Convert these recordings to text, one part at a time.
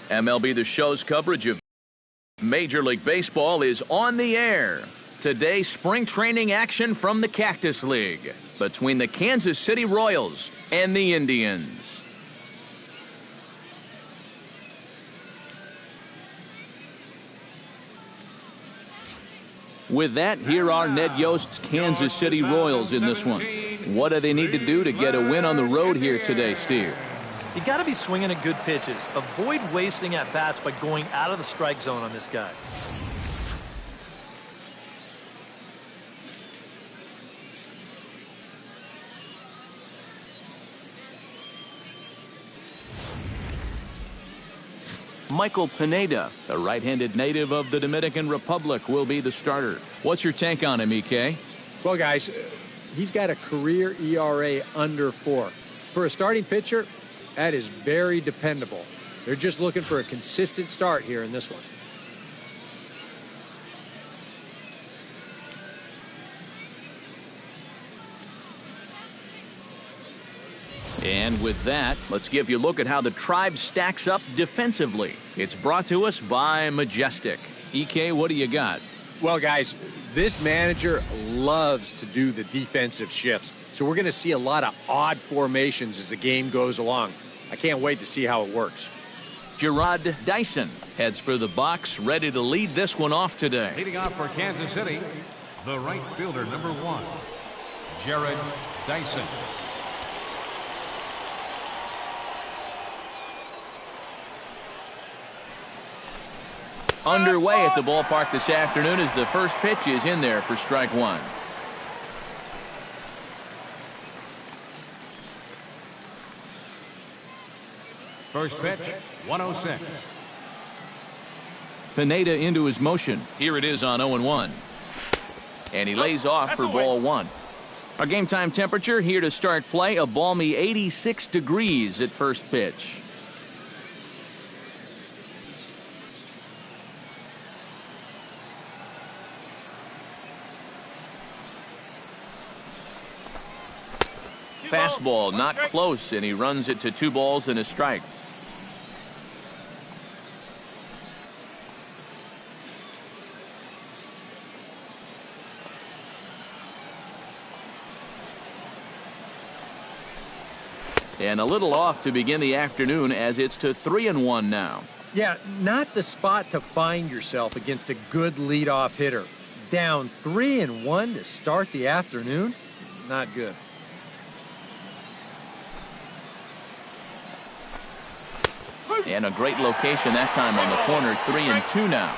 MLB The Show's coverage of Major League Baseball is on the air. Today, spring training action from the Cactus League between the Kansas City Royals and the Indians. With that, here are Ned Yost's Kansas City Royals in this one. What do they need to do to get a win on the road here today, Steve? You got to be swinging at good pitches. Avoid wasting at-bats by going out of the strike zone on this guy. Michael Pineda, the right-handed native of the Dominican Republic, will be the starter. What's your take on him, EK? Well, guys, he's got a career ERA under 4. For a starting pitcher, that is very dependable. They're just looking for a consistent start here in this one. And with that, let's give you a look at how the Tribe stacks up defensively. It's brought to us by Majestic. EK, what do you got? Well, guys, this manager loves to do the defensive shifts. So we're going to see a lot of odd formations as the game goes along. I can't wait to see how it works. Jarrod Dyson heads for the box, ready to lead this one off today. Leading off for Kansas City, the right fielder, number 1, Jarrod Dyson. Underway at the ballpark this afternoon as the first pitch is in there for strike 1. First pitch, 106. Pineda into his motion. Here it is on 0-1. And he lays off for ball 1. Our game time temperature here to start play, a balmy 86 degrees at first pitch. Fastball not close, and he runs it to 2 balls and a strike. And a little off to begin the afternoon as it's to 3-1 now. Yeah, not the spot to find yourself against a good leadoff hitter. Down 3-1 to start the afternoon? Not good. And a great location that time on the corner. 3-2 now.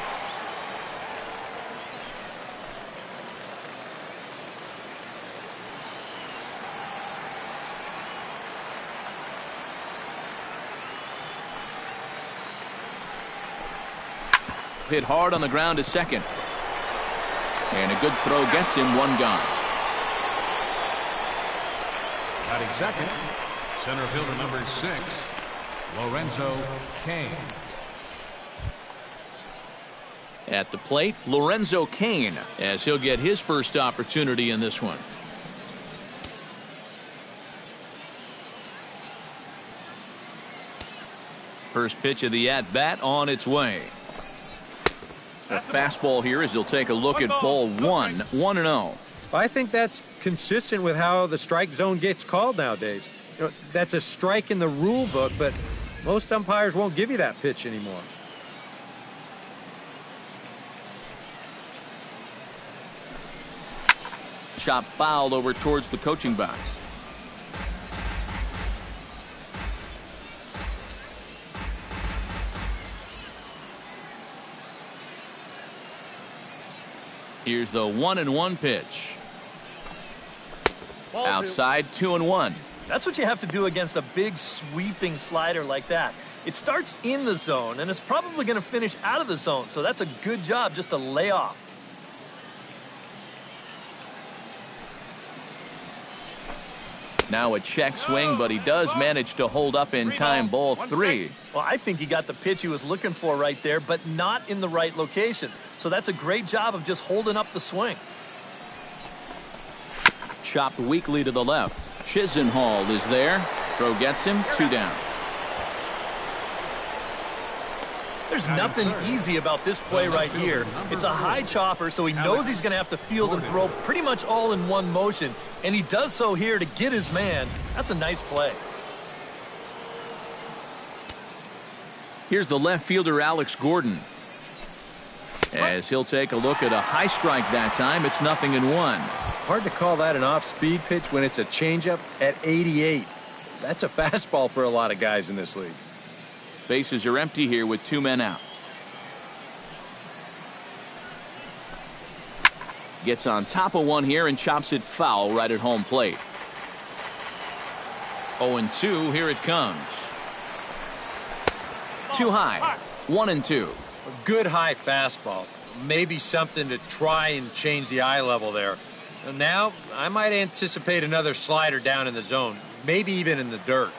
Hit hard on the ground to second. And a good throw gets him 1 gone. Batting second, center fielder number 6, Lorenzo Cain. At the plate, Lorenzo Cain, as he'll get his first opportunity in this one. First pitch of the at-bat on its way. A fastball here as he'll take a look at ball 1, 1-0. I think that's consistent with how the strike zone gets called nowadays. You know, that's a strike in the rule book, but most umpires won't give you that pitch anymore. Chop fouled over towards the coaching box. Here's the 1-1 pitch. Outside, 2-1. That's what you have to do against a big sweeping slider like that. It starts in the zone and it's probably going to finish out of the zone, so that's a good job just to lay off. Now a check swing, but he does manage to hold up in time. Ball 3. Well, I think he got the pitch he was looking for right there, but not in the right location. So that's a great job of just holding up the swing. Chopped weakly to the left. Chisenhall is there. Throw gets him. 2 down. There's nothing easy about this play right here. It's a high chopper, so he knows he's going to have to field and throw pretty much all in one motion, and he does so here to get his man. That's a nice play. Here's the left fielder, Alex Gordon. As he'll take a look at a high strike that time, it's 0-1. Hard to call that an off-speed pitch when it's a changeup at 88. That's a fastball for a lot of guys in this league. Bases are empty here with 2 men out. Gets on top of one here and chops it foul right at home plate. 0-2, here it comes. Too high. 1-2. A good high fastball. Maybe something to try and change the eye level there. Now, I might anticipate another slider down in the zone. Maybe even in the dirt.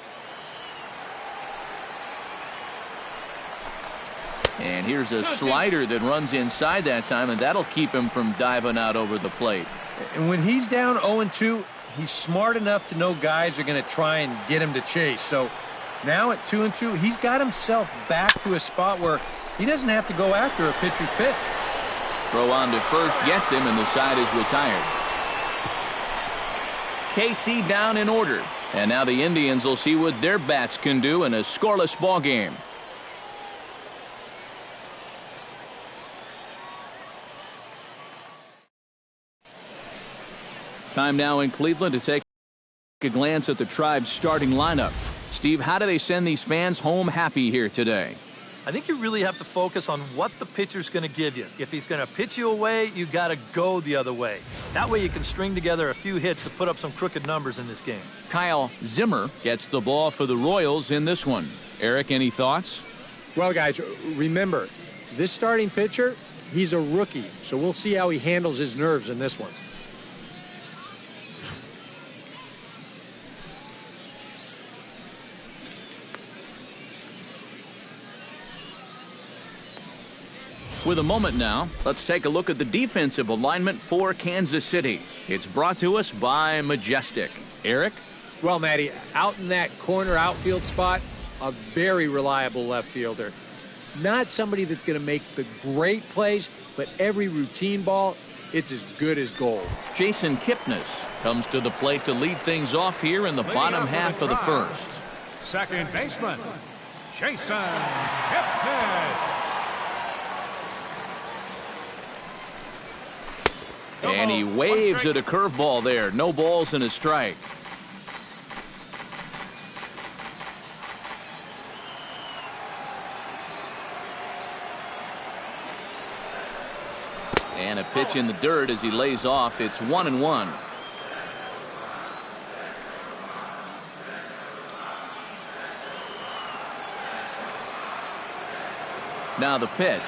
And here's a slider that runs inside that time, and that'll keep him from diving out over the plate. And when he's down 0-2, he's smart enough to know guys are going to try and get him to chase. So now at 2-2, he's got himself back to a spot where he doesn't have to go after a pitcher's pitch. Throw on to first gets him, and the side is retired. KC down in order. And now the Indians will see what their bats can do in a scoreless ball game. Time now in Cleveland to take a glance at the Tribe's starting lineup. Steve, how do they send these fans home happy here today? I think you really have to focus on what the pitcher's going to give you. If he's going to pitch you away, you got to go the other way. That way you can string together a few hits to put up some crooked numbers in this game. Kyle Zimmer gets the ball for the Royals in this one. Eric, any thoughts? Well, guys, remember, this starting pitcher, he's a rookie, so we'll see how he handles his nerves in this one. With a moment now, let's take a look at the defensive alignment for Kansas City. It's brought to us by Majestic. Eric? Well, Matty, out in that corner outfield spot, a very reliable left fielder. Not somebody that's going to make the great plays, but every routine ball, it's as good as gold. Jason Kipnis comes to the plate to lead things off here in the bottom half of the first. Second baseman, Jason Kipnis. And he waves at a curveball there. No balls and a strike. And a pitch in the dirt as he lays off. It's 1-1. Now the pitch.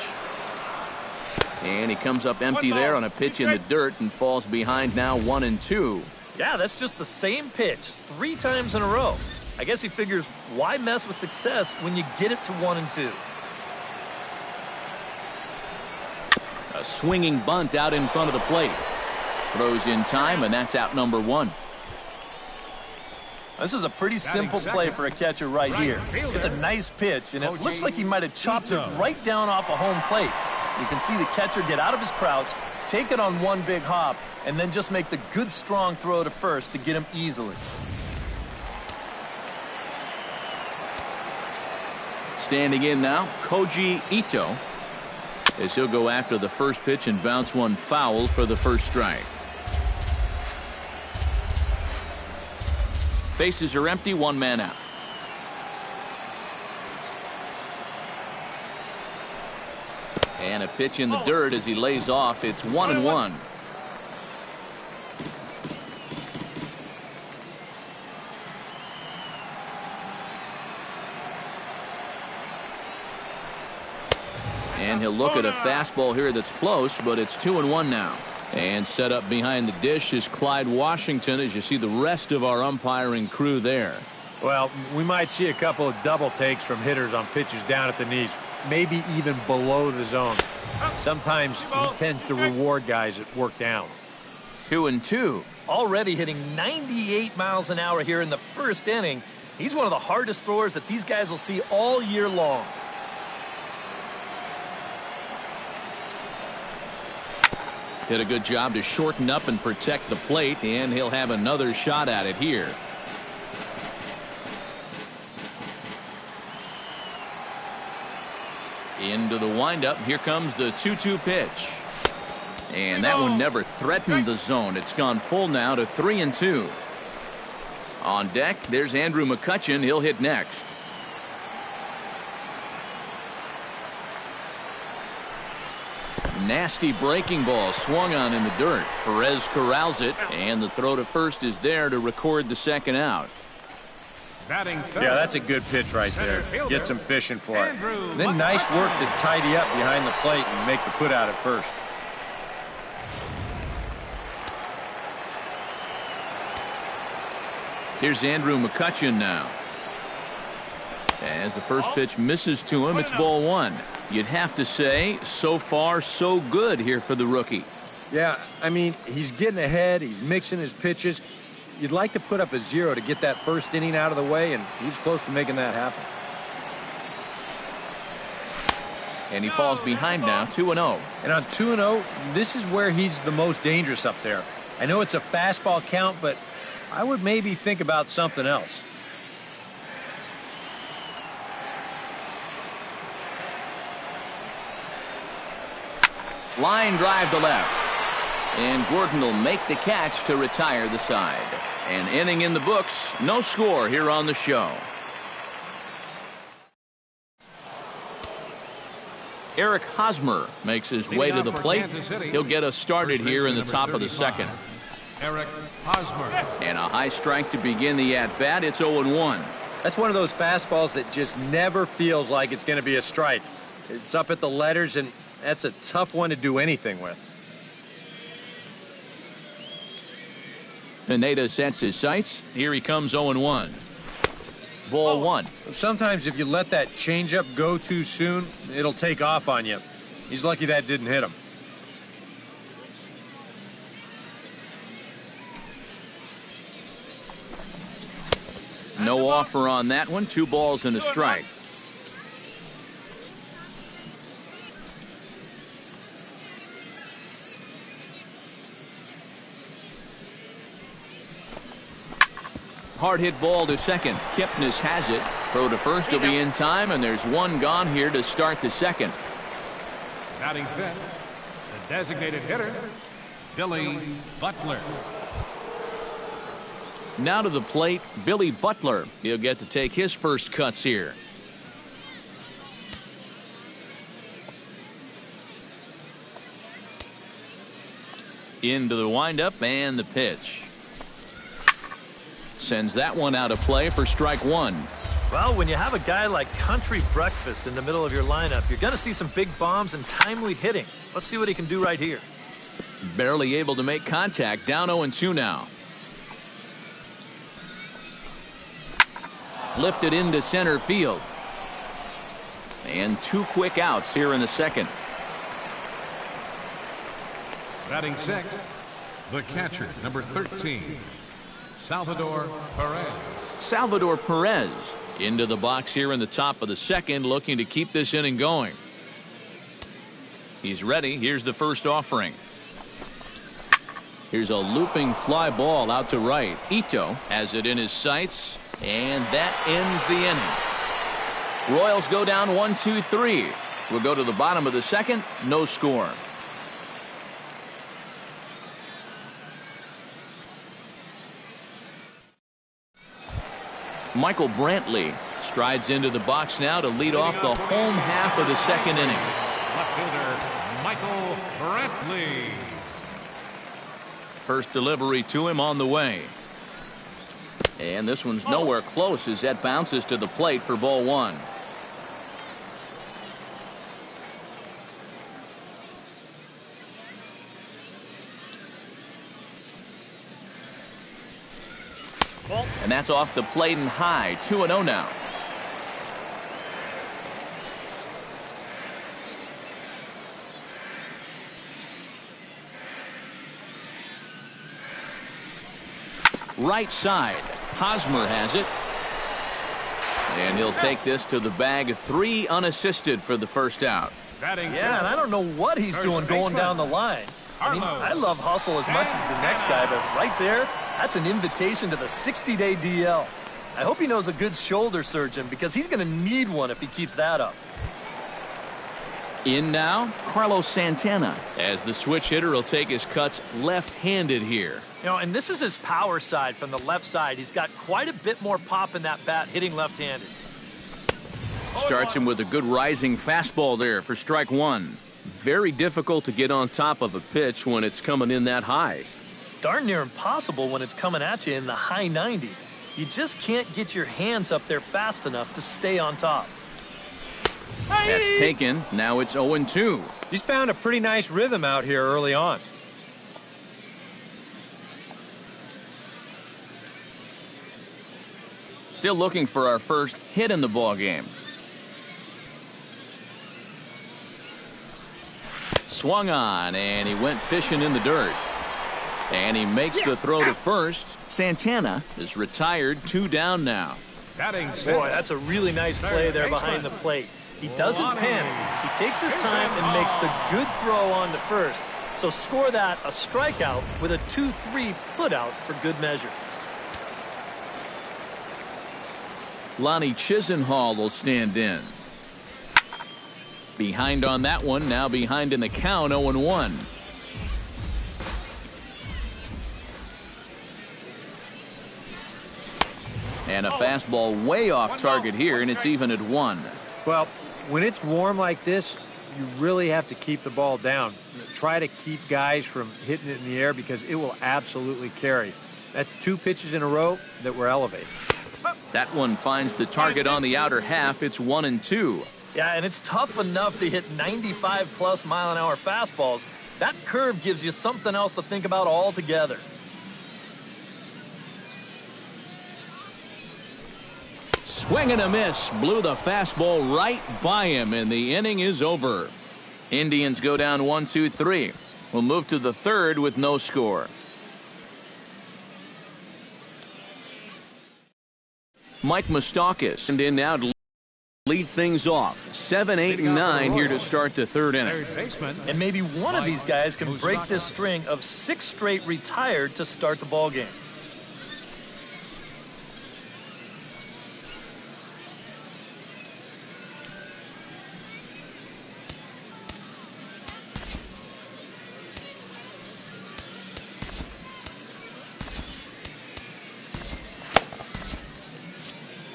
And he comes up empty there on a pitch in the dirt and falls behind now 1-2. Yeah, that's just the same pitch 3 times in a row. I guess he figures, why mess with success when you get it to 1-2? A swinging bunt out in front of the plate. Throws in time, and that's out number 1. This is a pretty simple play for a catcher right here. It's a nice pitch, and it looks like he might have chopped it right down off a home plate. You can see the catcher get out of his crouch, take it on one big hop, and then just make the good, strong throw to first to get him easily. Standing in now, Koji Ito, as he'll go after the first pitch and bounce one foul for the first strike. Bases are empty, 1 man out. And a pitch in the dirt as he lays off. It's 1-1. And he'll look at a fastball here that's close, but it's 2-1 now. And set up behind the dish is Clyde Washington, as you see the rest of our umpiring crew there. Well, we might see a couple of double takes from hitters on pitches down at the knees, maybe even below the zone. Sometimes he tends to reward guys that work down. 2-2. Already hitting 98 miles an hour here in the first inning. He's one of the hardest throwers that these guys will see all year long. Did a good job to shorten up and protect the plate, and he'll have another shot at it here. Into the windup. Here comes the 2-2 pitch. And that one never threatened the zone. It's gone full now to 3-2. On deck, there's Andrew McCutchen. He'll hit next. Nasty breaking ball swung on in the dirt. Perez corrals it, and the throw to first is there to record the second out. Yeah, that's a good pitch right there. Gets him fishing for it. And then nice work to tidy up behind the plate and make the put out at first. Here's Andrew McCutchen now. As the first pitch misses to him, it's ball one. You'd have to say, so far, so good here for the rookie. Yeah, I mean, he's getting ahead. He's mixing his pitches. You'd like to put up a 0 to get that first inning out of the way, and he's close to making that happen. And he falls behind now, 2-0. And on 2-0, this is where he's the most dangerous up there. I know it's a fastball count, but I would maybe think about something else. Line drive to left. And Gordon will make the catch to retire the side. An inning in the books. No score here on the show. Eric Hosmer makes his way to the plate. He'll get us started here in the top of the second. Eric Hosmer. And a high strike to begin the at-bat. It's 0-1. That's one of those fastballs that just never feels like it's going to be a strike. It's up at the letters, and that's a tough one to do anything with. Pineda sets his sights. Here he comes 0-1. Ball one. Sometimes if you let that changeup go too soon, it'll take off on you. He's lucky that didn't hit him. No offer on that one. 2 balls and a strike. Hard hit ball to second. Kipnis has it. Throw to first will be in time, and there's one gone here to start the second. Batting fifth, the designated hitter, Billy Butler. Now to the plate, Billy Butler. He'll get to take his first cuts here. Into the windup and the pitch. Sends that one out of play for strike one. Well, when you have a guy like Country Breakfast in the middle of your lineup, you're going to see some big bombs and timely hitting. Let's see what he can do right here. Barely able to make contact. Down 0-2 now. Lifted into center field. And 2 quick outs here in the second. Batting sixth, the catcher, number 13, Salvador Perez. Salvador Perez into the box here in the top of the second, looking to keep this inning going. He's ready. Here's the first offering. Here's a looping fly ball out to right. Ito has it in his sights, and that ends the inning. Royals go down 1-2-3. We'll go to the bottom of the second. No score. Michael Brantley strides into the box now to lead off the home half of the second inning. Left fielder Michael Brantley. First delivery to him on the way. And this one's nowhere close as that bounces to the plate for ball one. And that's off the plate and high. 2-0 now. Right side. Hosmer has it. And he'll take this to the bag. 3 unassisted for the first out. Yeah, and I don't know what he's doing going down the line. I mean, I love hustle as much as the next guy, but right there, that's an invitation to the 60-day DL. I hope he knows a good shoulder surgeon because he's going to need one if he keeps that up. In now, Carlos Santana, as the switch hitter will take his cuts left-handed here. You know, and this is his power side from the left side. He's got quite a bit more pop in that bat hitting left-handed. Starts him with a good rising fastball there for strike one. Very difficult to get on top of a pitch when it's coming in that high. Darn near impossible when it's coming at you in the high 90s. You just can't get your hands up there fast enough to stay on top. That's taken. Now it's 0-2. He's found a pretty nice rhythm out here early on. Still looking for our first hit in the ball game. Swung on, and he went fishing in the dirt. And he makes the throw to first. Santana is retired, 2 down now. Boy, that's a really nice play there behind the plate. He doesn't panic. He takes his time and makes the good throw on to first. So score that a strikeout with a 2-3 putout for good measure. Lonnie Chisenhall will stand in. Behind on that one, now behind in the count, 0-1. And a fastball way off target here, and it's even at 1. Well, when it's warm like this, you really have to keep the ball down. Try to keep guys from hitting it in the air because it will absolutely carry. That's 2 pitches in a row that were elevated. That one finds the target on the outer half. It's 1-2. Yeah, and it's tough enough to hit 95+ mile-an-hour fastballs. That curve gives you something else to think about altogether. Swing and a miss. Blew the fastball right by him, and the inning is over. Indians go down 1-2-3. We'll move to the third with no score. Mike Moustakas and in now to lead things off. 7, 8, and 9 here to start the third inning. And maybe one of these guys can break this string of 6 straight retired to start the ball game.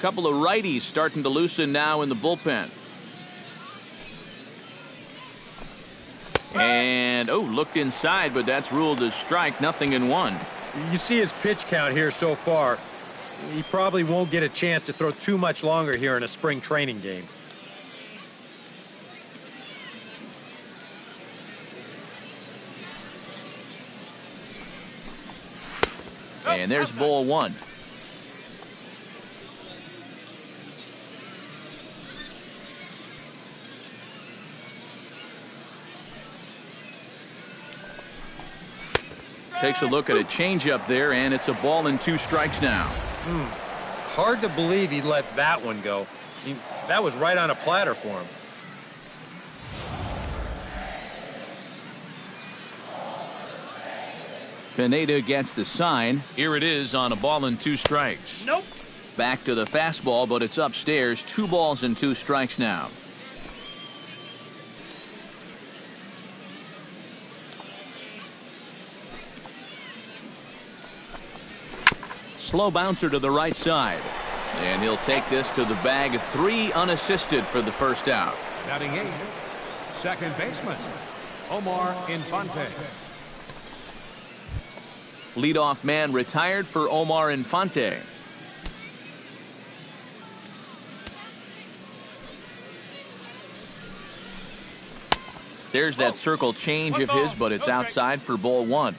Couple of righties starting to loosen now in the bullpen. And, looked inside, but that's ruled as strike, 0-1. You see his pitch count here so far. He probably won't get a chance to throw too much longer here in a spring training game. And there's ball 1. Takes a look at a changeup there, and it's a ball and 2 strikes now. Hard to believe he let that one go. That was right on a platter for him. Pineda gets the sign. Here it is on a ball and 2 strikes. Nope. Back to the fastball, but it's upstairs. 2 balls and 2 strikes now. Slow bouncer to the right side. And he'll take this to the bag. 3 unassisted for the first out. Batting 8, second baseman, Omar Infante. Leadoff man retired for Omar Infante. There's that circle change of his, but it's outside for ball 1.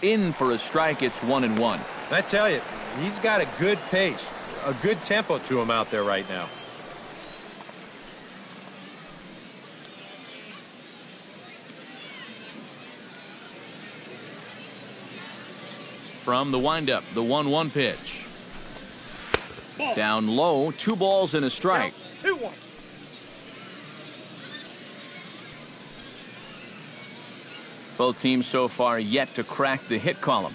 In for a strike, it's 1-1. I tell you, he's got a good pace, a good tempo to him out there right now. From the windup, the 1-1 pitch. Down low, 2 balls and a strike. 2-1. Both teams so far yet to crack the hit column.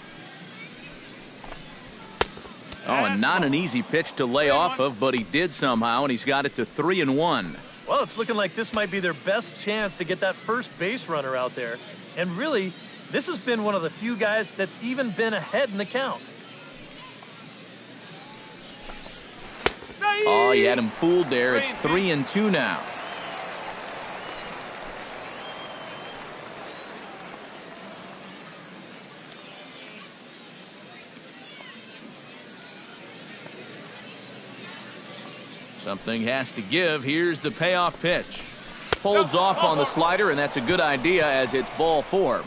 Oh, and not an easy pitch to lay off of, but he did somehow, and he's got it to 3-1. Well, it's looking like this might be their best chance to get that first base runner out there. And really, this has been one of the few guys that's even been ahead in the count. Oh, he had him fooled there. It's 3-2 now. Something has to give. Here's the payoff pitch. Holds off on the slider, and that's a good idea as it's ball 4.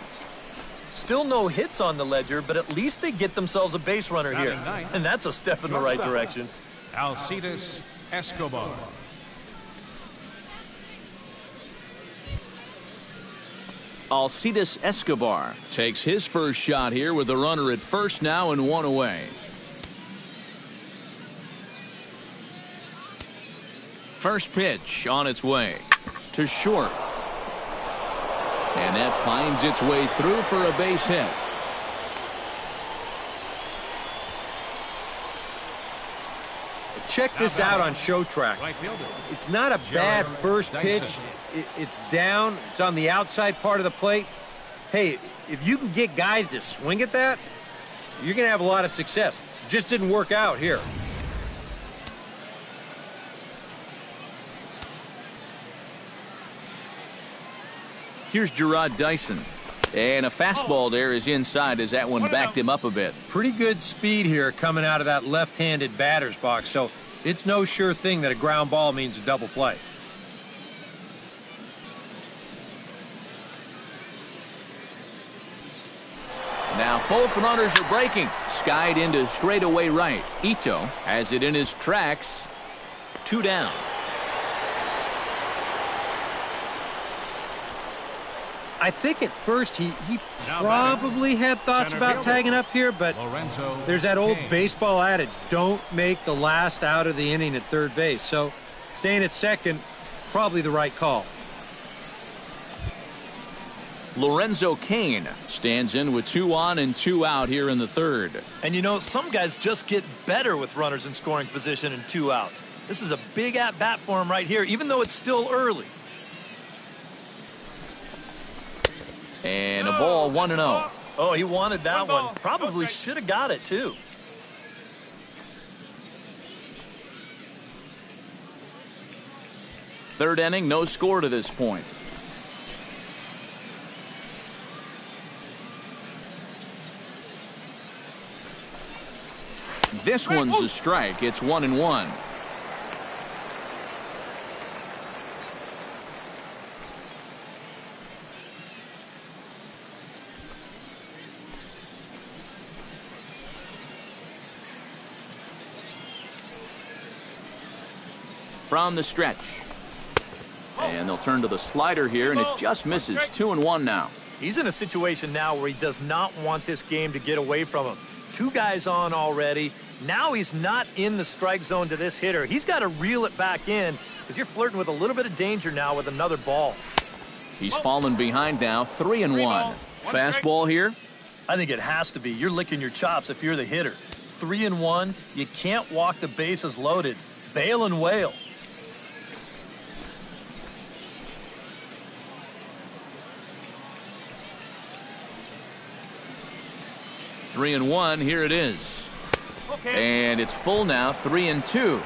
Still no hits on the ledger, but at least they get themselves a base runner here. And that's a step in the right direction. Alcides Escobar. Alcides Escobar takes his first shot here with the runner at first now and 1 away. First pitch on its way to short. And that finds its way through for a base hit. Check this out on Show Track. It's not a bad first pitch. It's down. It's on the outside part of the plate. Hey, if you can get guys to swing at that, you're going to have a lot of success. Just didn't work out here. Here's Gerard Dyson. And a fastball there is inside as that one backed him up a bit. Pretty good speed here coming out of that left-handed batter's box, so it's no sure thing that a ground ball means a double play. Now both runners are breaking. Skied into straightaway right. Ito has it in his tracks. 2 down. I think at first he probably had thoughts about tagging up here, but there's that old baseball adage, don't make the last out of the inning at third base. So staying at second, probably the right call. Lorenzo Cain stands in with 2 on and 2 out here in the third. And you know, some guys just get better with runners in scoring position and 2 outs. This is a big at-bat for him right here, even though it's still early. And a ball 1-0. Oh, he wanted that one. Probably should have got it, too. Third inning, no score to this point. This one's a strike. It's 1-1. From the stretch. And they'll turn to the slider here, and it just misses. 2-1 now. He's in a situation now where he does not want this game to get away from him. 2 guys on already. Now he's not in the strike zone to this hitter. He's got to reel it back in because you're flirting with a little bit of danger now with another ball. He's fallen behind now. 3-1. Fastball here. I think it has to be. You're licking your chops if you're the hitter. 3-1. You can't walk the bases loaded. Bail and wail. 3-1. Here it is. And it's full now. 3-2.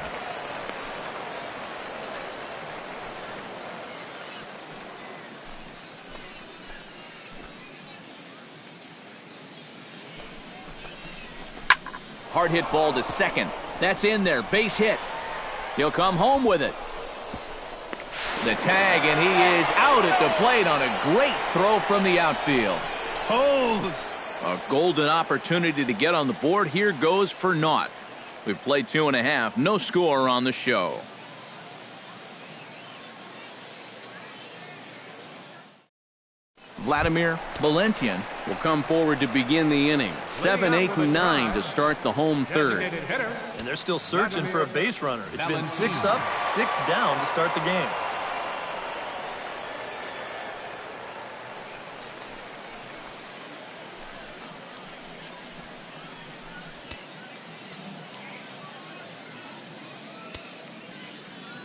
Hard hit ball to second. That's in there. Base hit. He'll come home with it. The tag, and he is out at the plate on a great throw from the outfield. Posed. A golden opportunity to get on the board. Here goes for naught. We've played 2.5. No score on the show. Vladimir Valentin will come forward to begin the inning. 7, 8, and 9 to start the home third. And they're still searching for a base runner. It's been 6 up, 6 down to start the game.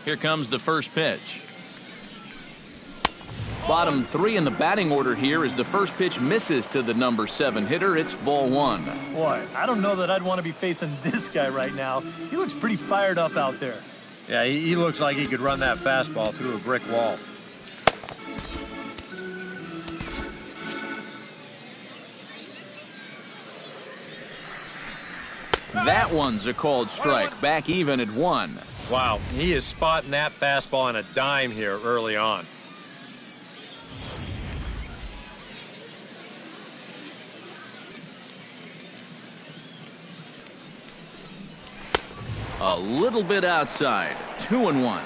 Here comes the first pitch. Bottom 3 in the batting order here as the first pitch misses to the number 7 hitter. It's ball 1. Boy, I don't know that I'd want to be facing this guy right now. He looks pretty fired up out there. Yeah, he looks like he could run that fastball through a brick wall. That one's a called strike. Back even at 1. Wow, he is spotting that fastball on a dime here early on. A little bit outside. 2-1.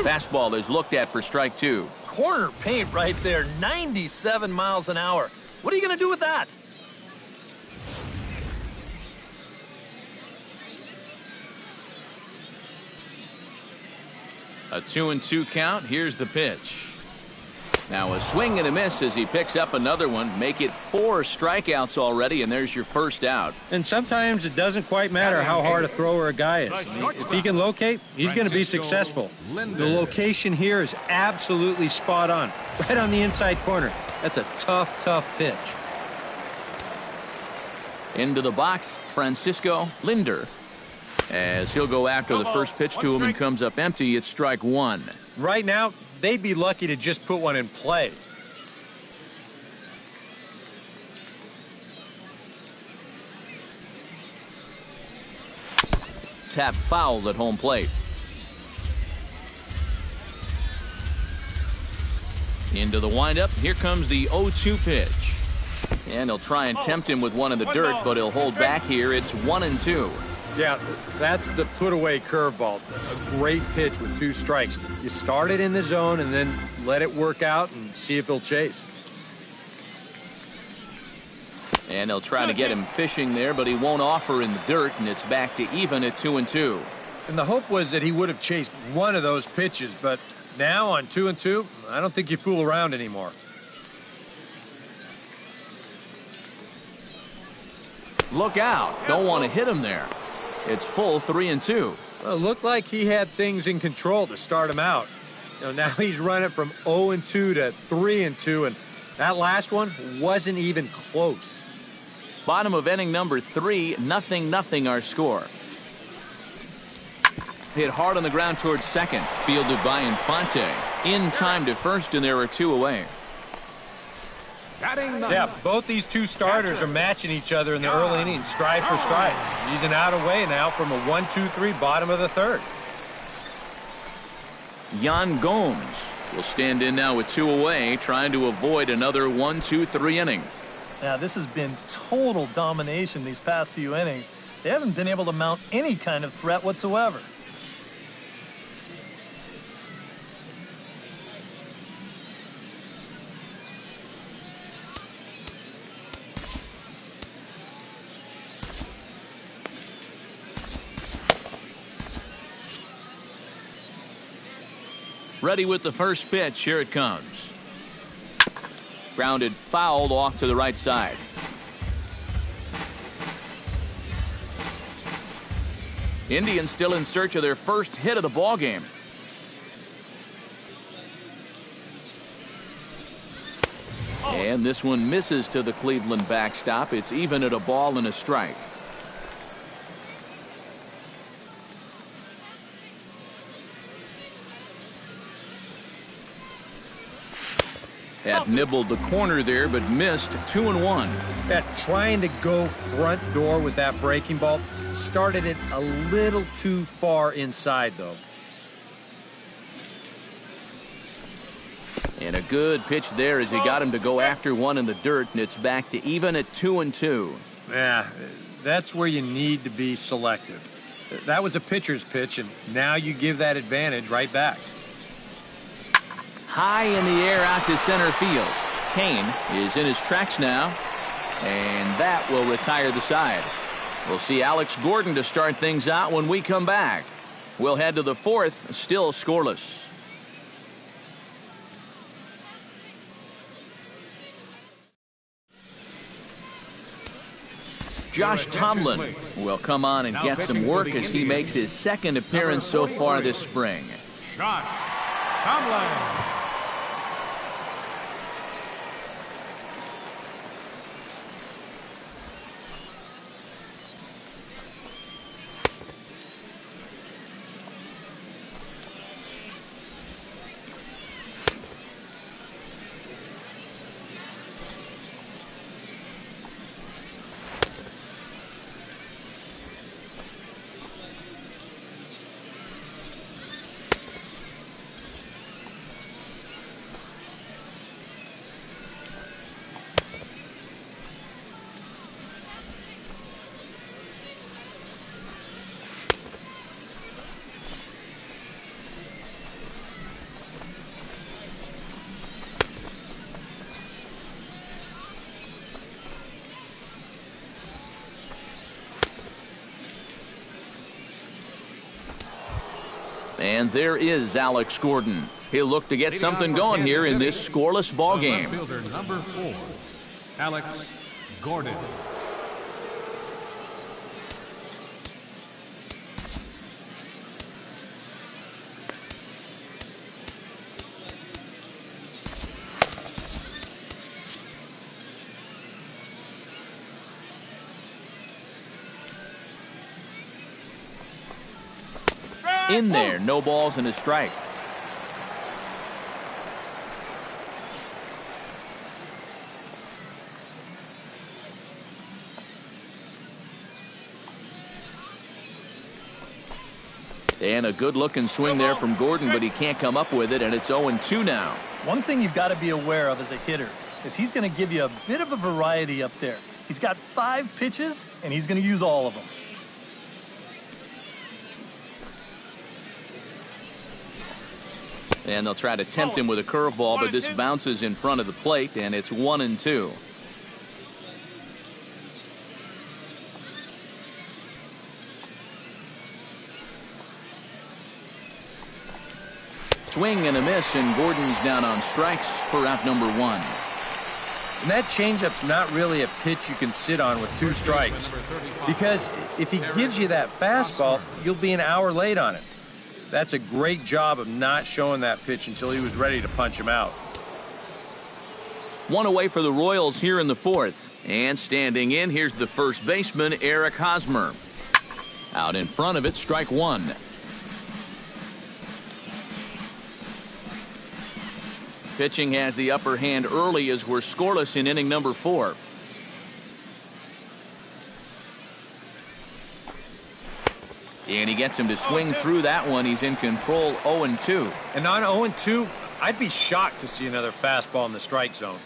Fastball is looked at for strike 2. Corner paint right there, 97 miles an hour. What are you going to do with that? A 2-2 count. Here's the pitch. Now a swing and a miss as he picks up another one. Make it 4 strikeouts already, and there's your first out. And sometimes it doesn't quite matter how hard a thrower a guy is. I mean, if he can locate, he's going to be successful. The location here is absolutely spot on. Right on the inside corner. That's a tough, tough pitch. Into the box, Francisco Lindor. As he'll go after the first pitch to him and comes up empty, it's strike 1. Right now, they'd be lucky to just put one in play. Tap foul at home plate. Into the windup. Here comes the 0-2 pitch. And he'll try and tempt him with one in the dirt, but he'll hold back here. It's 1-2. Yeah, that's the put-away curveball. A great pitch with 2 strikes. You start it in the zone and then let it work out and see if he'll chase. And they'll try to get him fishing there, but he won't offer in the dirt, and it's back to even at 2-2. And the hope was that he would have chased one of those pitches, but now on 2-2, I don't think you fool around anymore. Look out. Don't want to hit him there. It's full 3-2. Well, it looked like he had things in control to start him out. You know, now he's running from 0-2 to 3-2, and that last one wasn't even close. Bottom of inning number 3, 0-0 our score. Hit hard on the ground towards second. Fielded by Infante. In time to first, and there are 2 away. Yeah, both these 2 starters are matching each other in the early innings, stride for stride. He's an out away now from a 1-2-3 bottom of the 3rd. Yan Gomes will stand in now with 2 away, trying to avoid another 1-2-3 inning. Now, this has been total domination these past few innings. They haven't been able to mount any kind of threat whatsoever. Ready with the first pitch. Here it comes. Grounded fouled off to the right side. Indians still in search of their first hit of the ball game. And this one misses to the Cleveland backstop. It's even at a ball and a strike. Had nibbled the corner there, but missed. 2-1. Yeah, trying to go front door with that breaking ball. Started it a little too far inside, though. And a good pitch there as he got him to go after one in the dirt, and it's back to even at 2-2. Yeah, that's where you need to be selective. That was a pitcher's pitch, and now you give that advantage right back. High in the air out to center field. Kane is in his tracks now, and that will retire the side. We'll see Alex Gordon to start things out when we come back. We'll head to the fourth, still scoreless. Josh Tomlin will come on and get some work as he makes his second appearance so far this spring. Josh Tomlin. And there is Alex Gordon. He'll look to get something going here in this scoreless ball game. Fielder number 4, Alex Gordon. In there, no balls and a strike. And a good-looking swing there from Gordon, but he can't come up with it, and it's 0-2 now. One thing you've got to be aware of as a hitter is he's going to give you a bit of a variety up there. He's got 5 pitches, and he's going to use all of them. And they'll try to tempt him with a curveball, but this bounces in front of the plate, and it's 1-2. Swing and a miss, and Gordon's down on strikes for out number 1. And that changeup's not really a pitch you can sit on with 2 strikes. Because if he gives you that fastball, you'll be an hour late on it. That's a great job of not showing that pitch until he was ready to punch him out. 1 away for the Royals here in the 4th. And standing in, here's the first baseman, Eric Hosmer. Out in front of it, strike 1. Pitching has the upper hand early as we're scoreless in inning number 4. And he gets him to swing through that one. He's in control, 0-2. And on 0-2, I'd be shocked to see another fastball in the strike zone.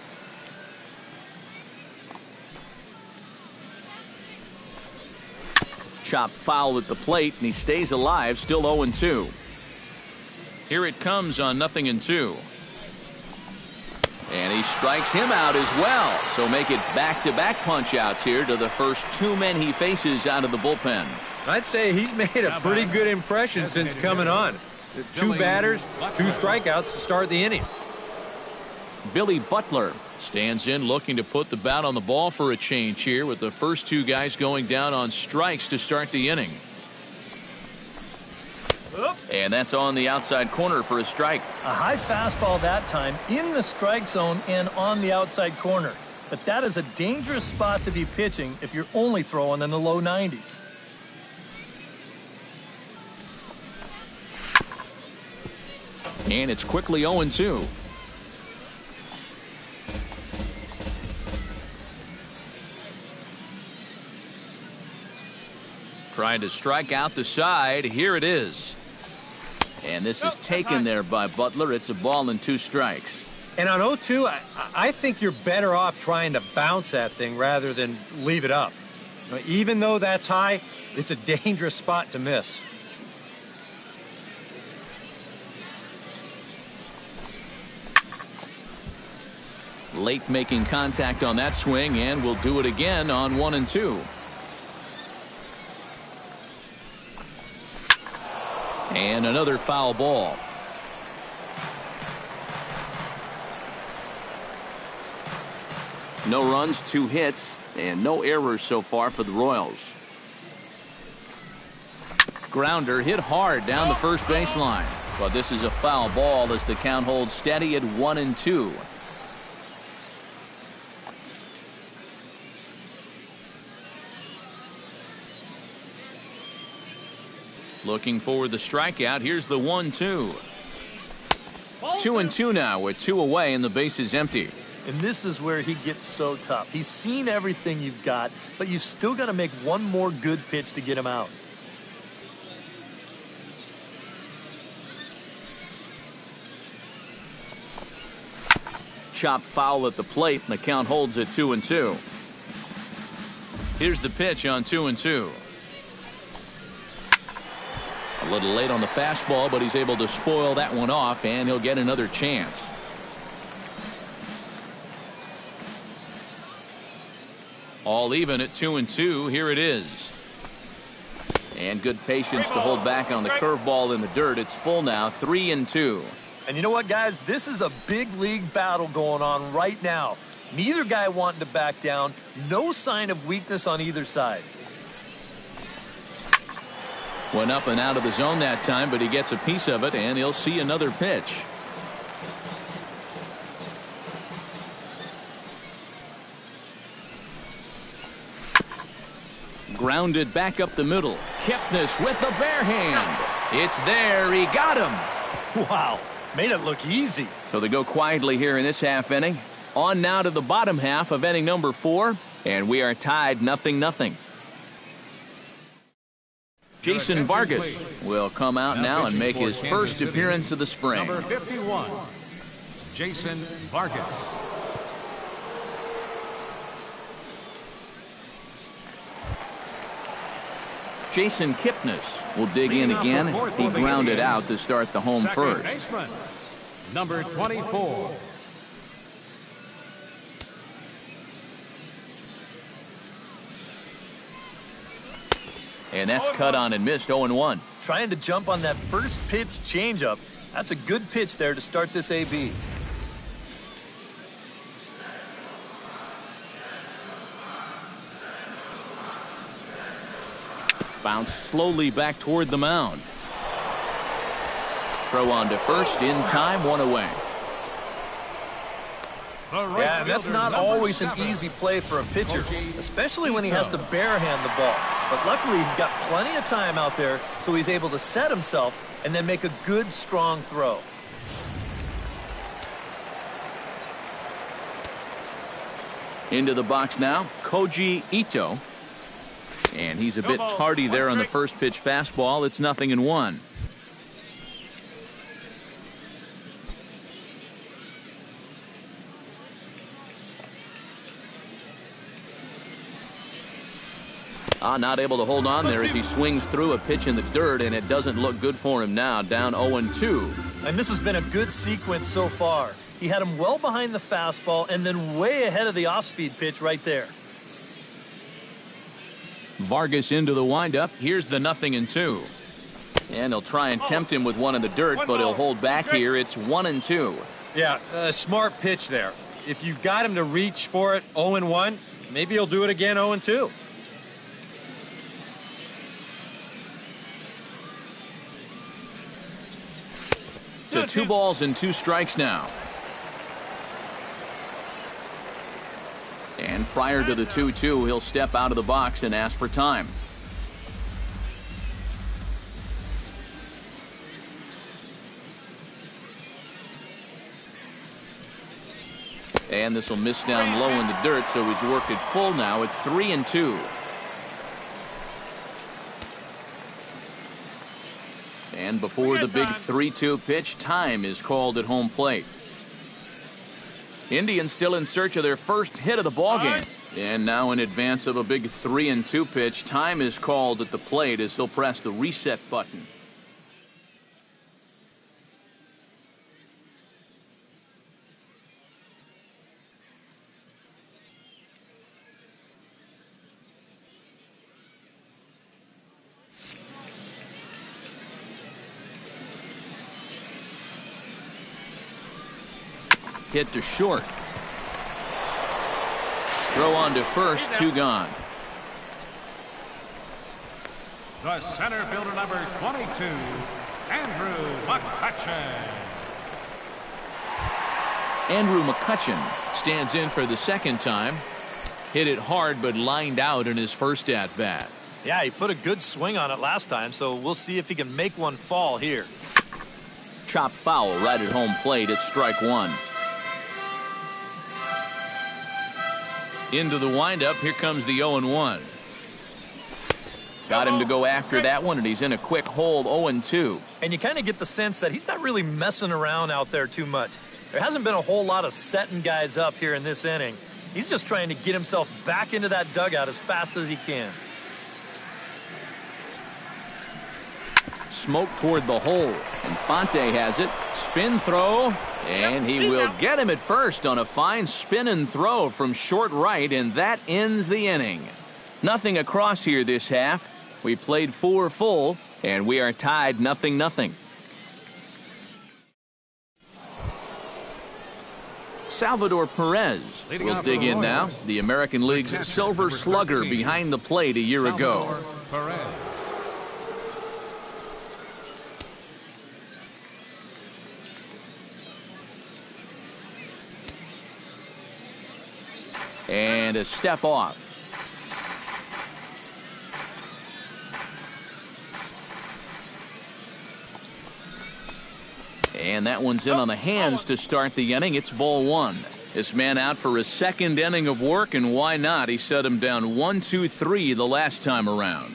Chop foul at the plate, and he stays alive, still 0-2. Here it comes on 0-2. And he strikes him out as well. So make it back-to-back punch-outs here to the first 2 men he faces out of the bullpen. I'd say he's made a pretty good impression since coming on. 2 batters, 2 strikeouts to start the inning. Billy Butler stands in looking to put the bat on the ball for a change here with the first 2 guys going down on strikes to start the inning. And that's on the outside corner for a strike. A high fastball that time in the strike zone and on the outside corner. But that is a dangerous spot to be pitching if you're only throwing in the low 90s. And it's quickly 0-2. Trying to strike out the side. Here it is. And this is taken there by Butler. It's a ball and 2 strikes. And on 0-2, I think you're better off trying to bounce that thing rather than leave it up. Even though that's high, it's a dangerous spot to miss. Late making contact on that swing, and will do it again on 1 and 2. And another foul ball. No runs, 2 hits, and no errors so far for the Royals. Grounder hit hard down the first baseline, but this is a foul ball as the count holds steady at 1 and 2. Looking for the strikeout. Here's the 1-2. 2 and 2 now with 2 away and the base is empty. And this is where he gets so tough. He's seen everything you've got, but you've still got to make one more good pitch to get him out. Chop foul at the plate, and the count holds at 2 and 2. Here's the pitch on 2 and 2. A little late on the fastball, but he's able to spoil that one off, and he'll get another chance. All even at 2 and 2. Here it is. And good patience to hold back on the curveball in the dirt. It's full now, 3 and 2. And you know what, guys? This is a big league battle going on right now. Neither guy wanting to back down. No sign of weakness on either side. Went up and out of the zone that time, but he gets a piece of it, and he'll see another pitch. Grounded back up the middle. Kipnis with the bare hand. It's there. He got him. Wow. Made it look easy. So they go quietly here in this half inning. On now to the bottom half of inning number 4, and we are tied 0-0. Jason Vargas will come out now and make his first appearance of the spring. Number 51, Jason Vargas. Jason Kipnis will dig in again. He grounded out to start the home first. Baseman, number 24. And that's cut on and missed. 0-1. Trying to jump on that first pitch changeup. That's a good pitch there to start this AB. Bounce slowly back toward the mound. Throw on to first in time, 1 away. Yeah, and that's not always an easy play for a pitcher, especially when he has to barehand the ball. But luckily, he's got plenty of time out there, so he's able to set himself and then make a good, strong throw. Into the box now, Koji Ito. And he's a bit tardy there on the first pitch fastball. It's 0-1. Not able to hold on there as he swings through a pitch in the dirt, and it doesn't look good for him now. Down 0-2. And this has been a good sequence so far. He had him well behind the fastball and then way ahead of the off-speed pitch right there. Vargas into the windup. Here's the 0-2. And he'll try and tempt him with one in the dirt, but he'll hold back here. It's 1-2. Yeah, a smart pitch there. If you got him to reach for it 0-1, maybe he'll do it again 0-2. To 2 balls and 2 strikes now. And prior to the 2-2, he'll step out of the box and ask for time. And this will miss down low in the dirt, so he's worked it full now at 3-2. And before the big 3-2 pitch, time is called at home plate. Indians still in search of their first hit of the ballgame. And now in advance of a big 3-2 pitch, time is called at the plate as he'll press the reset button. Hit to short. Throw on to first, 2 gone. The center fielder, number 22, Andrew McCutchen. Andrew McCutchen stands in for the second time. Hit it hard, but lined out in his first at-bat. Yeah, he put a good swing on it last time, so we'll see if he can make one fall here. Chop foul right at home plate at strike 1. Into the windup. Here comes the 0-1. Got him to go after that one, and he's in a quick hold 0-2. And you kind of get the sense that he's not really messing around out there too much. There hasn't been a whole lot of setting guys up here in this inning. He's just trying to get himself back into that dugout as fast as he can. Smoke toward the hole. Infante has it. Spin throw. And he will get him at first on a fine spin and throw from short right, and that ends the inning. Nothing across here this half. We played 4 full, and we are tied 0-0. Salvador Perez will dig in now. The American League's Silver Slugger behind the plate a year ago. And a step off. And that one's in on the hands to start the inning. It's ball 1. This man out for a second inning of work, and why not? He set him down 1-2-3 the last time around.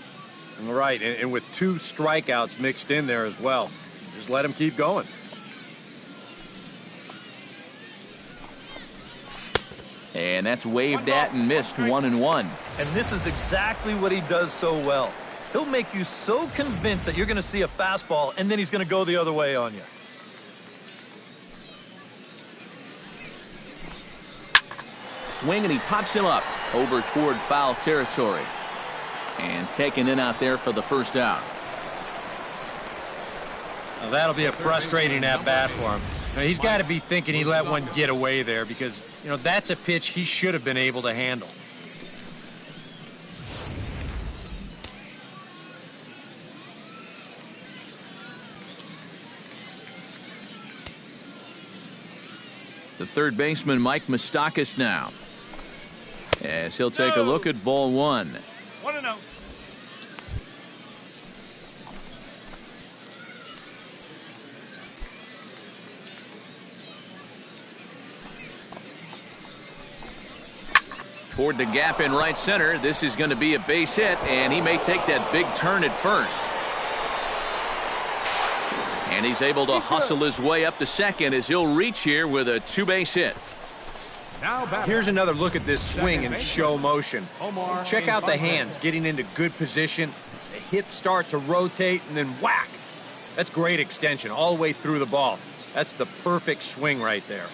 Right, and with 2 strikeouts mixed in there as well. Just let him keep going. And that's waved at and missed 1-1. And this is exactly what he does so well. He'll make you so convinced that you're going to see a fastball, and then he's going to go the other way on you. Swing, and he pops him up over toward foul territory. And taken in out there for the first out. Well, that'll be a frustrating at-bat for him. Now, he's got to be thinking he let one get away there because, that's a pitch he should have been able to handle. The third baseman, Mike Moustakas, now. As he'll take a look at ball 1. 1-0. Toward the gap in right center. This is going to be a base hit, and he may take that big turn at first. And he's able to hustle his way up to second as he'll reach here with a 2-base hit. Here's another look at this swing in show motion. Check out the hands getting into good position. The hips start to rotate, and then whack. That's great extension all the way through the ball. That's the perfect swing right there.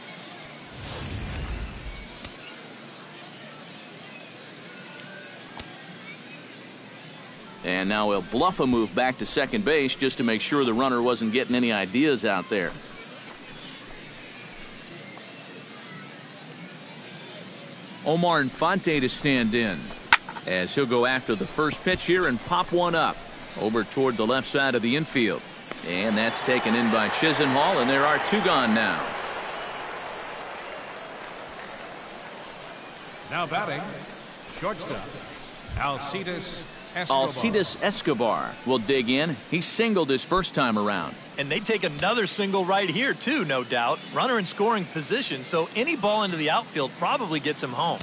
And now he'll bluff a move back to second base just to make sure the runner wasn't getting any ideas out there. Omar Infante to stand in as he'll go after the first pitch here and pop one up over toward the left side of the infield. And that's taken in by Chisenhall, and there are 2 gone now. Now batting, shortstop, Alcides Escobar will dig in. He singled his first time around. And they take another single right here, too, no doubt. Runner in scoring position, so any ball into the outfield probably gets him home.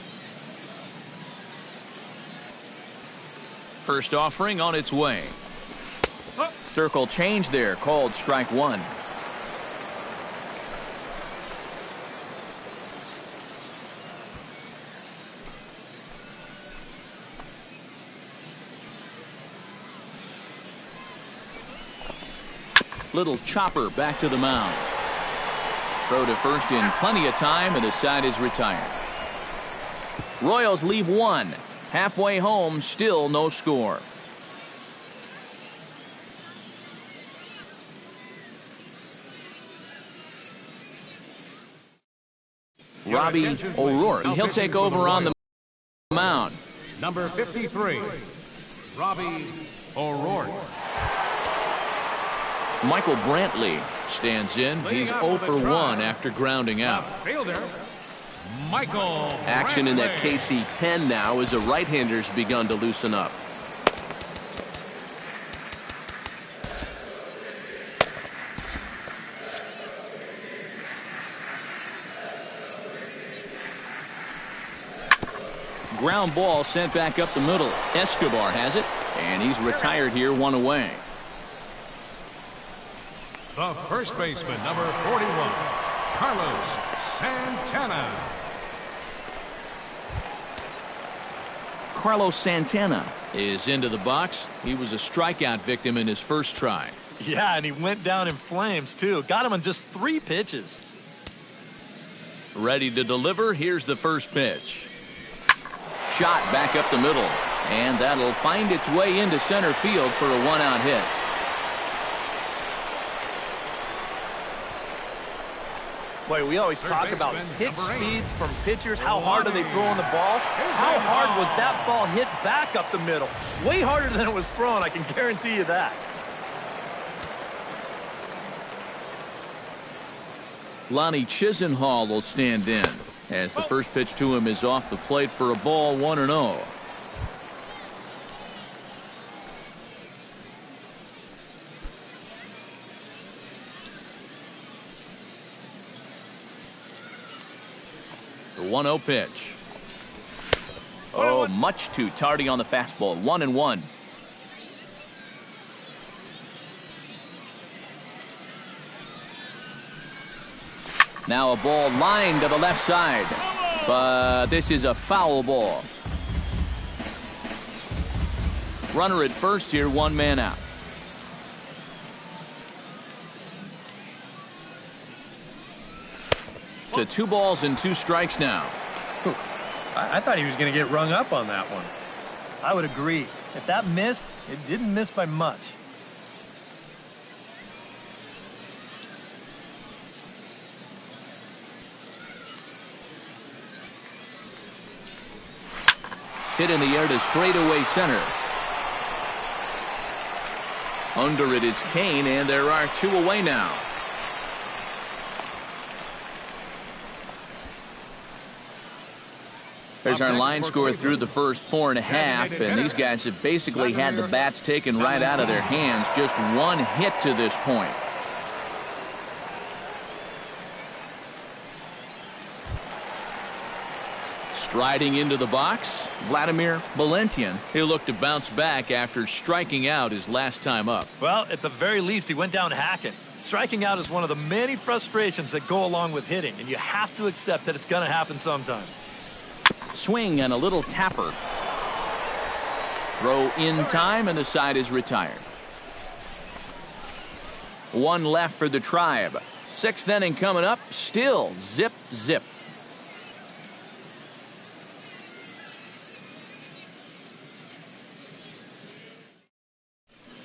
First offering on its way. Circle change there, called strike 1. Little chopper back to the mound. Throw to first in plenty of time, and the side is retired. Royals leave one. Halfway home, still no score. Robbie O'Rourke. He'll take over on the mound. Number 53, Robbie O'Rourke. Michael Brantley stands in. He's 0 for 1 after grounding out. Fielder, Michael Action in that Brantley. KC pen now as the right-hander's begun to loosen up. Ground ball sent back up the middle. Escobar has it, and he's retired here, 1 away. The first baseman, number 41, Carlos Santana. Carlos Santana is into the box. He was a strikeout victim in his first try. Yeah, and he went down in flames, too. Got him on just 3 pitches. Ready to deliver. Here's the first pitch. Shot back up the middle, and that'll find its way into center field for a 1-out hit. Boy, we always talk about pitch speeds from pitchers. How hard are they throwing the ball? How hard was that ball hit back up the middle? Way harder than it was thrown, I can guarantee you that. Lonnie Chisenhall will stand in as the first pitch to him is off the plate for a ball, 1-0. The 1-0 pitch. Oh, much too tardy on the fastball. 1-1. Now a ball lined to the left side, but this is a foul ball. Runner at first here, 1 man out. To 2 balls and 2 strikes now. I thought he was going to get rung up on that one. I would agree. If that missed, it didn't miss by much. Hit in the air to straightaway center. Under it is Kane, and there are 2 away now. There's our line score through the first 4.5, and these guys have basically had the bats taken right out of their hands. Just 1 hit to this point. Striding into the box, Vladimir Valentian. He'll look to bounce back after striking out his last time up. Well, at the very least, he went down hacking. Striking out is one of the many frustrations that go along with hitting, and you have to accept that it's going to happen sometimes. Swing and a little tapper. Throw in time, and the side is retired. 1 left for the Tribe. 6th inning coming up. Still zip, zip.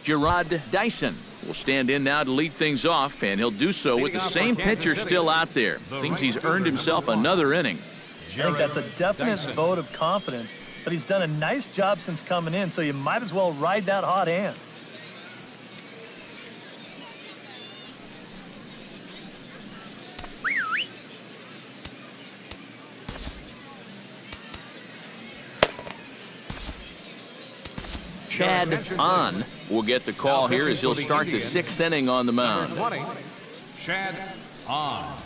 Gerard Dyson will stand in now to lead things off, and he'll do so with the same pitcher still out there. Seems he's earned himself another inning. I think that's a definite vote of confidence, but he's done a nice job since coming in, so you might as well ride that hot hand. Chad Ahn will get the call here as he'll start the 6th inning on the mound. 20, Chad Ahn.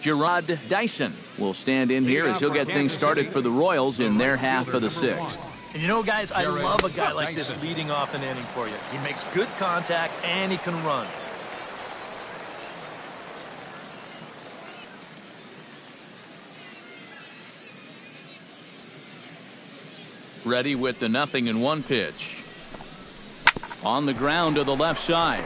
Gerard Dyson will stand in here as he'll get things started for the Royals in their half of the sixth. And you know, guys, I love a guy like this leading off an inning for you. He makes good contact and he can run. Ready with the 0-1 pitch. On the ground to the left side.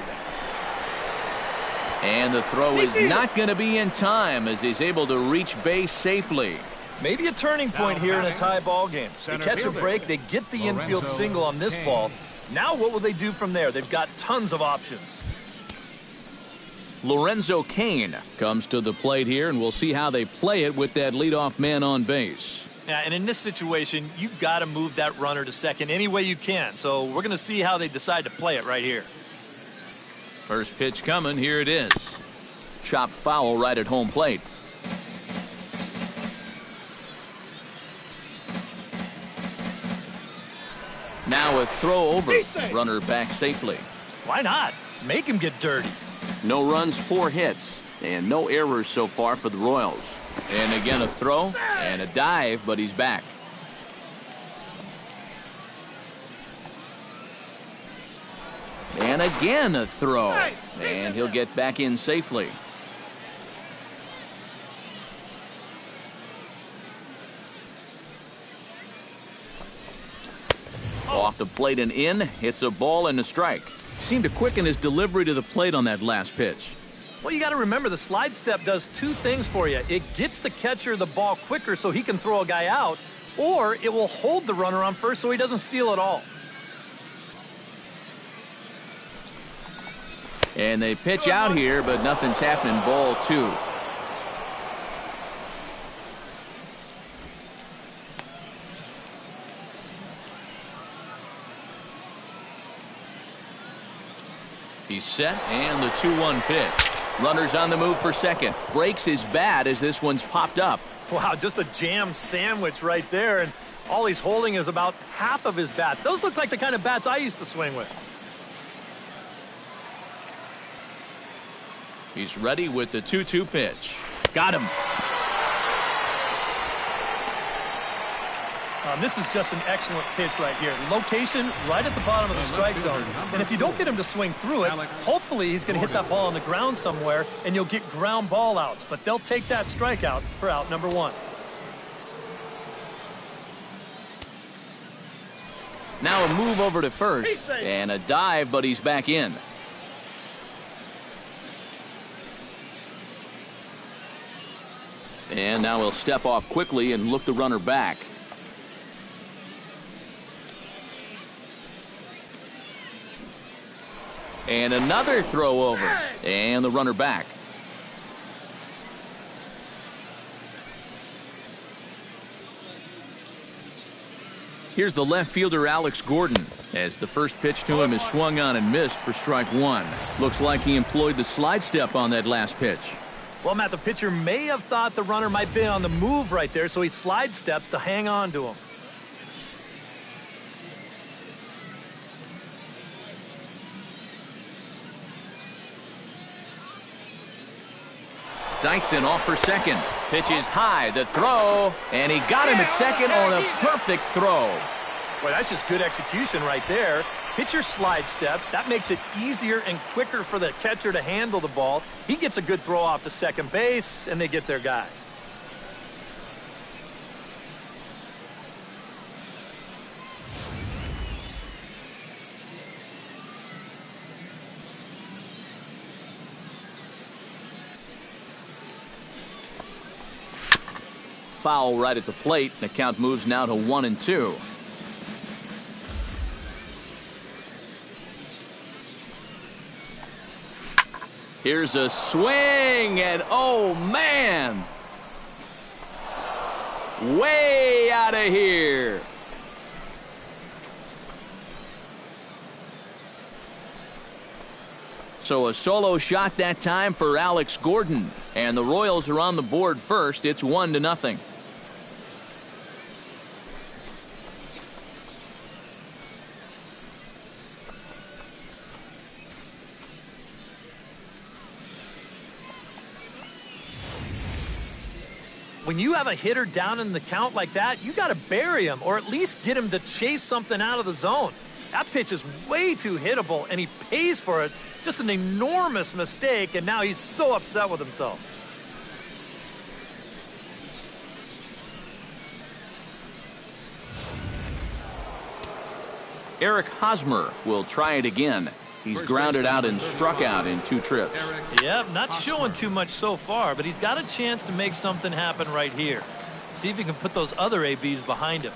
And the throw is not going to be in time as he's able to reach base safely. Maybe a turning point here in a tie ball game. They catch a break, they get the infield single on this ball. Now what will they do from there? They've got tons of options. Lorenzo Cain comes to the plate here, and we'll see how they play it with that leadoff man on base. Yeah, and in this situation, you've got to move that runner to second any way you can. So we're going to see how they decide to play it right here. First pitch coming. Here it is. Chopped foul right at home plate. Now a throw over. Runner back safely. Why not? Make him get dirty. No runs, 4 hits, and no errors so far for the Royals. And again a throw and a dive, but he's back. And again a throw, and he'll get back in safely. Off the plate and in, hits a ball and a strike. Seemed to quicken his delivery to the plate on that last pitch. Well, you got to remember the slide step does 2 things for you. It gets the catcher the ball quicker so he can throw a guy out, or it will hold the runner on first so he doesn't steal it all. And they pitch out here, but nothing's happening. Ball 2. He's set, and the 2-1 pitch. Runners on the move for second. Breaks his bat as this one's popped up. Wow, just a jam sandwich right there, and all he's holding is about half of his bat. Those look like the kind of bats I used to swing with. He's ready with the 2-2 pitch. Got him. This is just an excellent pitch right here. Location right at the bottom of the strike zone. And if you don't get him to swing through it, hopefully he's going to hit that ball on the ground somewhere, and you'll get ground ball outs. But they'll take that strikeout for out number 1. Now a move over to first, and a dive, but he's back in. And now he'll step off quickly and look the runner back. And another throw over. And the runner back. Here's the left fielder, Alex Gordon, as the first pitch to him is swung on and missed for strike 1. Looks like he employed the slide step on that last pitch. Well, Matt, the pitcher may have thought the runner might be on the move right there, so he slide steps to hang on to him. Dyson off for second. Pitch is high, the throw, and he got him at second on a perfect throw. Well, that's just good execution right there. Pitcher slide steps. That makes it easier and quicker for the catcher to handle the ball. He gets a good throw off to second base, and they get their guy. Foul right at the plate. The count moves now to 1-2. Here's a swing, and oh man, way out of here. So a solo shot that time for Alex Gordon, and the Royals are on the board first. It's 1-0. When you have a hitter down in the count like that, you got to bury him or at least get him to chase something out of the zone. That pitch is way too hittable, and he pays for it. Just an enormous mistake, and now he's so upset with himself. Eric Hosmer will try it again. He's grounded out and struck out in 2 trips. Yep, not showing too much so far, but he's got a chance to make something happen right here. See if he can put those other ABs behind him.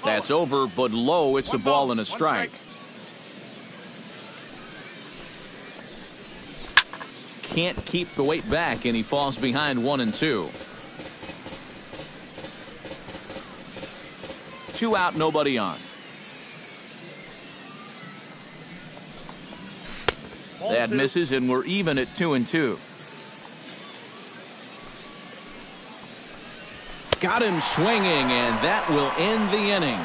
That's over, but low. It's a ball and a strike. Can't keep the weight back, and he falls behind 1-2. 2 out, nobody on. That misses, and we're even at 2-2. Got him swinging, and that will end the inning.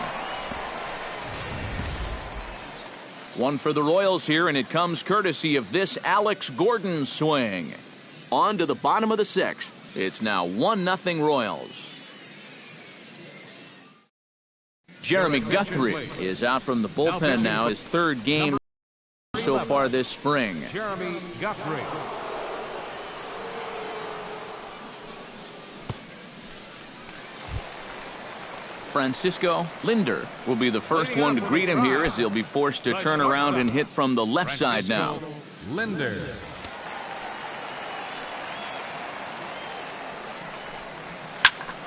1 for the Royals here, and it comes courtesy of this Alex Gordon swing. On to the bottom of the 6th. It's now 1-0 Royals. Jeremy Guthrie is out from the bullpen now, his 3rd game so far this spring. Jeremy Guthrie. Francisco Linder will be the first one to greet him here as he'll be forced to turn around and hit from the left side now. Linder.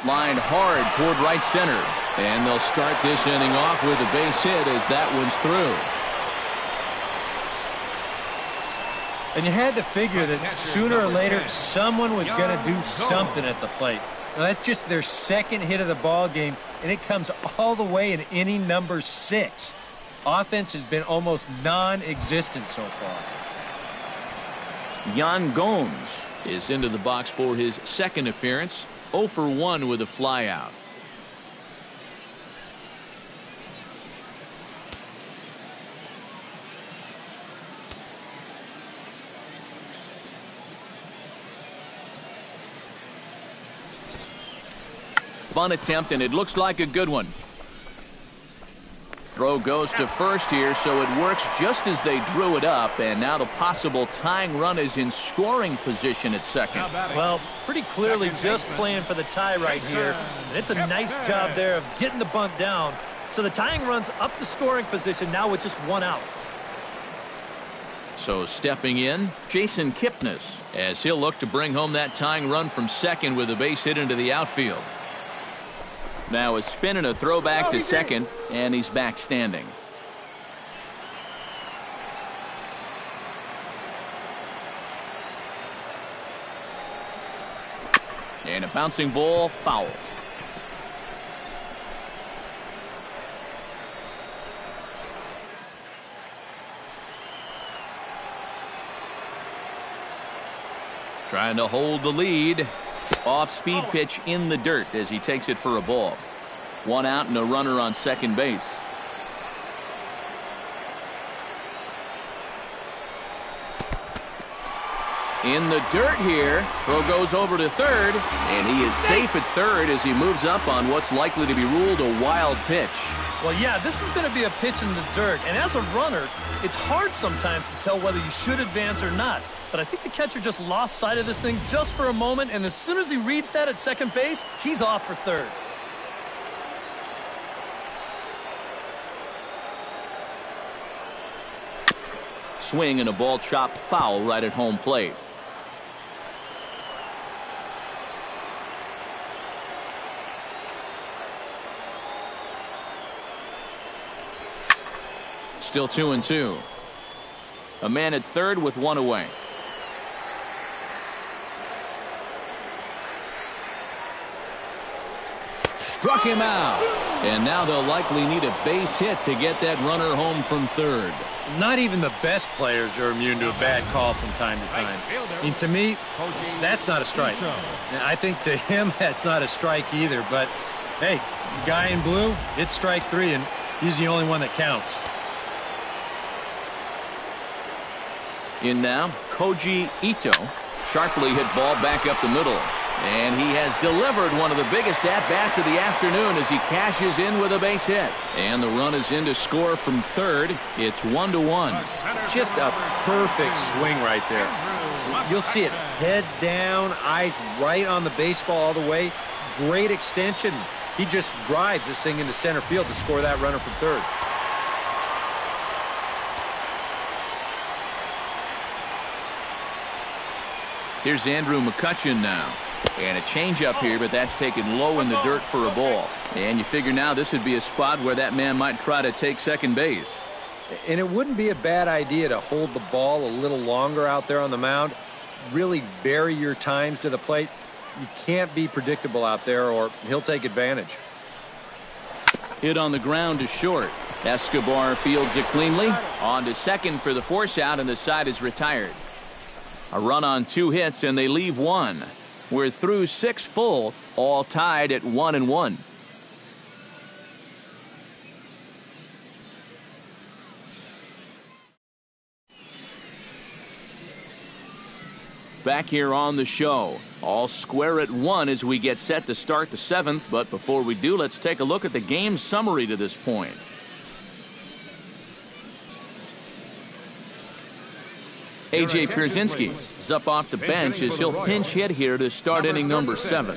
Lined hard toward right center. And they'll start this inning off with a base hit as that one's through. And you had to figure that sooner or later someone was going to do something at the plate. Now, that's just their 2nd hit of the ball game, and it comes all the way in inning number 6. Offense has been almost non-existent so far. Yan Gomes is into the box for his 2nd appearance. 0 for 1 with a flyout. Bunt attempt, and it looks like a good one. Throw goes to first here, so it works just as they drew it up, and now the possible tying run is in scoring position at second. Well, pretty clearly just playing for the tie right here, and it's a nice job there of getting the bunt down. So the tying run's up to scoring position now with just 1 out. So stepping in, Jason Kipnis, as he'll look to bring home that tying run from second with a base hit into the outfield. Now a spin and a throw back to second, and he's back standing. And a bouncing ball, foul. Trying to hold the lead. Off-speed pitch in the dirt as he takes it for a ball. 1 out and a runner on second base. In the dirt here. Throw goes over to third, and he is safe at third as he moves up on what's likely to be ruled a wild pitch. Well, yeah, this is going to be a pitch in the dirt, and as a runner, it's hard sometimes to tell whether you should advance or not. But I think the catcher just lost sight of this thing just for a moment, and as soon as he reads that at second base, he's off for third. Swing and a ball chopped foul right at home plate. Still 2-2. A man at third with 1 away. Struck him out. And now they'll likely need a base hit to get that runner home from third. Not even the best players are immune to a bad call from time to time. I mean, to me, that's not a strike. Now, I think to him, that's not a strike either. But, hey, the guy in blue, it's strike 3, and he's the only one that counts. In now, Koji Ito. Sharply hit ball back up the middle. And he has delivered one of the biggest at-bats of the afternoon as he cashes in with a base hit. And the run is in to score from third. It's 1-1. Just a perfect swing right there. You'll see it head down, eyes right on the baseball all the way. Great extension. He just drives this thing into center field to score that runner from third. Here's Andrew McCutchen now. And a changeup here, but that's taken low in the dirt for a ball. And you figure now this would be a spot where that man might try to take second base. And it wouldn't be a bad idea to hold the ball a little longer out there on the mound. Really vary your times to the plate. You can't be predictable out there or he'll take advantage. Hit on the ground to short. Escobar fields it cleanly. On to second for the force out, and the side is retired. A run on 2 hits, and they leave 1. We're through 6 full, all tied at 1-1. Back here on the show, all square at 1 as we get set to start the 7th. But before we do, let's take a look at the game summary to this point. A.J. Pierzynski is up off the bench as he'll pinch hit here to start inning number 7.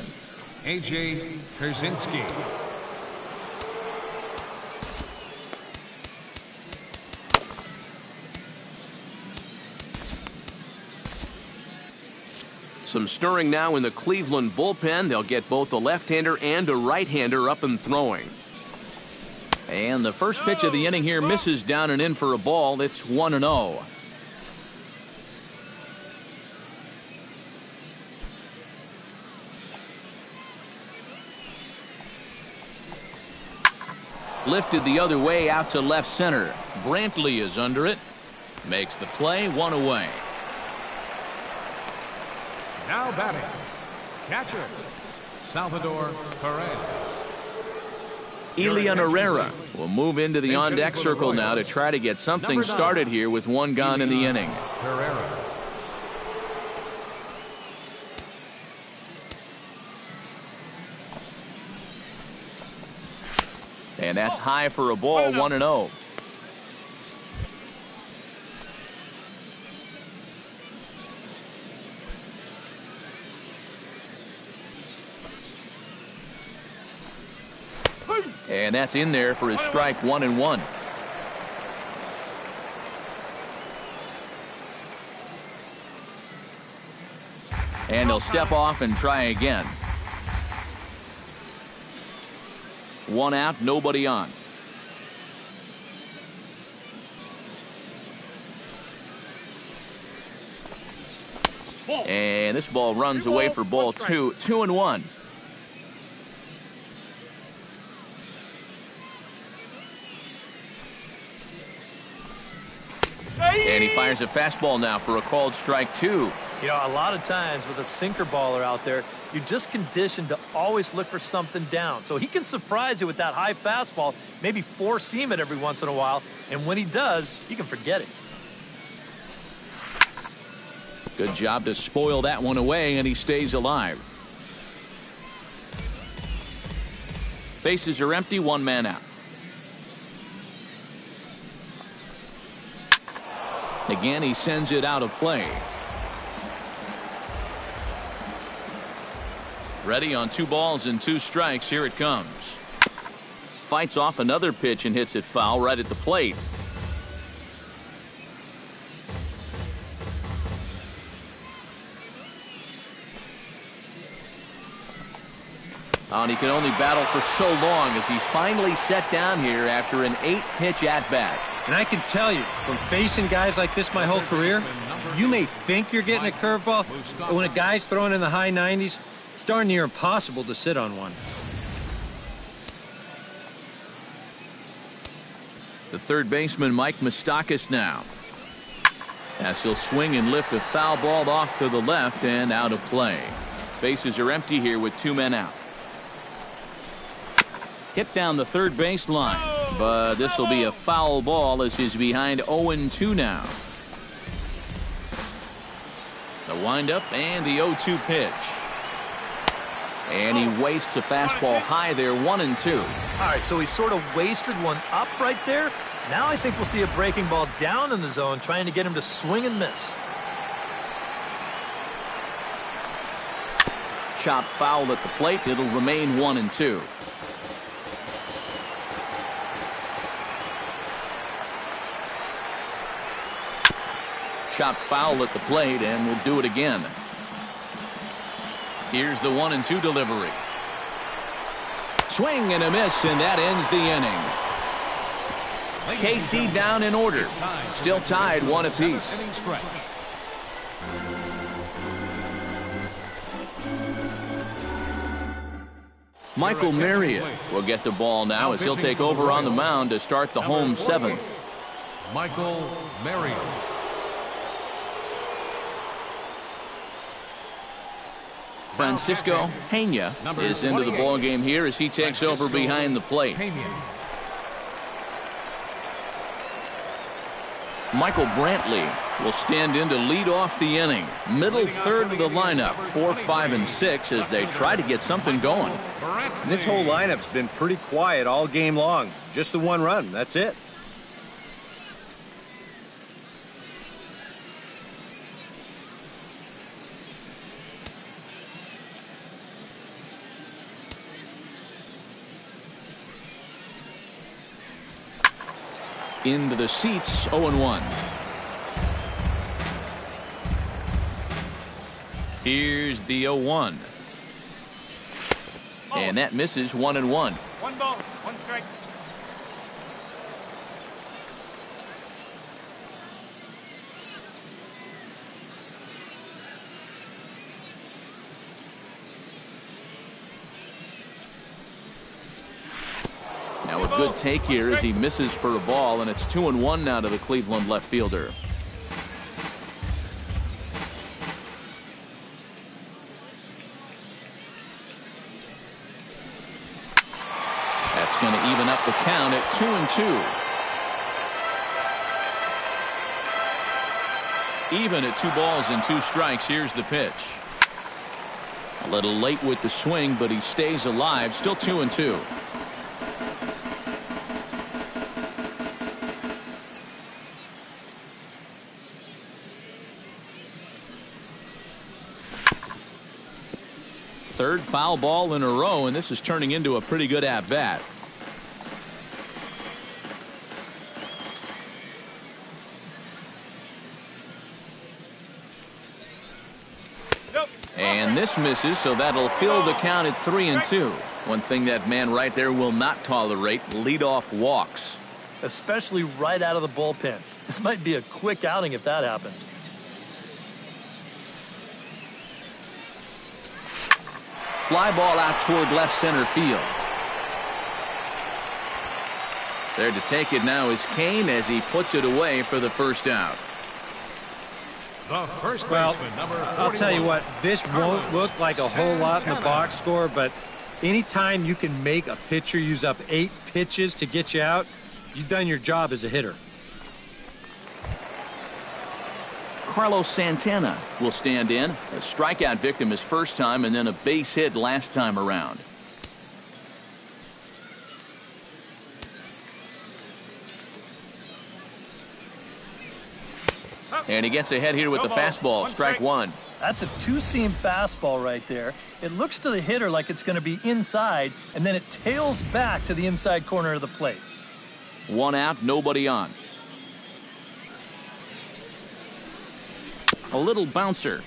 A.J. Pierzynski. Some stirring now in the Cleveland bullpen. They'll get both a left-hander and a right-hander up and throwing. And the first pitch of the inning here misses down and in for a ball. It's 1-0. Lifted the other way out to left center. Brantley is under it. Makes the play, 1 away. Now batting, catcher, Salvador Perez. Elian Herrera will move into the on-deck circle now to try to get something started here with 1 gone in the inning. Herrera. And that's high for a ball, 1-0. And that's in there for his strike, 1-1. And he'll step off and try again. 1 out, nobody on. And this ball runs away for ball 2. 2-1. And he fires a fastball now for a called strike 2. You know, a lot of times with a sinker baller out there, you're just conditioned to always look for something down. So he can surprise you with that high fastball, maybe four-seam it every once in a while, and when he does, you can forget it. Good job to spoil that one away, and he stays alive. Bases are empty, 1 man out. Again, he sends it out of play. Ready on 2 balls and 2 strikes. Here it comes. Fights off another pitch and hits it foul right at the plate. And he can only battle for so long as he's finally set down here after an 8-pitch at-bat. And I can tell you, from facing guys like this my whole career, you may think you're getting a curveball, but when a guy's throwing in the high 90s, it's darn near impossible to sit on one. The third baseman, Mike Moustakas, now. As he'll swing and lift a foul ball off to the left and out of play. Bases are empty here with 2 men out. Hit down the third baseline, but this will be a foul ball as he's behind 0-2 now. The windup and the 0-2 pitch. And he wastes a fastball high there, 1-2. All right, so he sort of wasted one up right there. Now I think we'll see a breaking ball down in the zone, trying to get him to swing and miss. Chopped foul at the plate. It'll remain 1-2. Chopped foul at the plate, and we'll do it again. Here's the 1-2 delivery. Swing and a miss, and that ends the inning. KC down in order. Still tied 1 apiece. Michael Marriott will get the ball now as he'll take over on the mound to start the home 7th. Michael Marriott. Francisco Peña is into the ball game here as he takes over behind the plate. Michael Brantley will stand in to lead off the inning. Middle third of the lineup, 4, 5, and 6 as they try to get something going. And this whole lineup's been pretty quiet all game long. Just the one run, that's it. Into the seats, 0-1. Here's the 0-1. And that misses, 1-1. 1 ball, 1 strike. Now a good take here as he misses for a ball, and it's 2-1 now to the Cleveland left fielder. That's going to even up the count at 2-2. Even at 2 balls and 2 strikes. Here's the pitch. A little late with the swing, but he stays alive. Still 2-2. Third foul ball in a row, and this is turning into a pretty good at-bat. And this misses, so that'll fill the count at 3-2. One thing that man right there will not tolerate, leadoff walks. Especially right out of the bullpen. This might be a quick outing if that happens. Fly ball out toward left center field. There to take it now is Kane as he puts it away for the first out. The first Well, baseman, number I'll tell you 41. what, this won't look like a whole lot in the box score, but anytime you can make a pitcher use up 8 pitches to get you out, you've done your job as a hitter. Carlos Santana will stand in. A strikeout victim his first time and then a base hit last time around. And he gets ahead here with the fastball, strike 1. That's a 2-seam fastball right there. It looks to the hitter like it's going to be inside, and then it tails back to the inside corner of the plate. 1 out, nobody on. A little bouncer.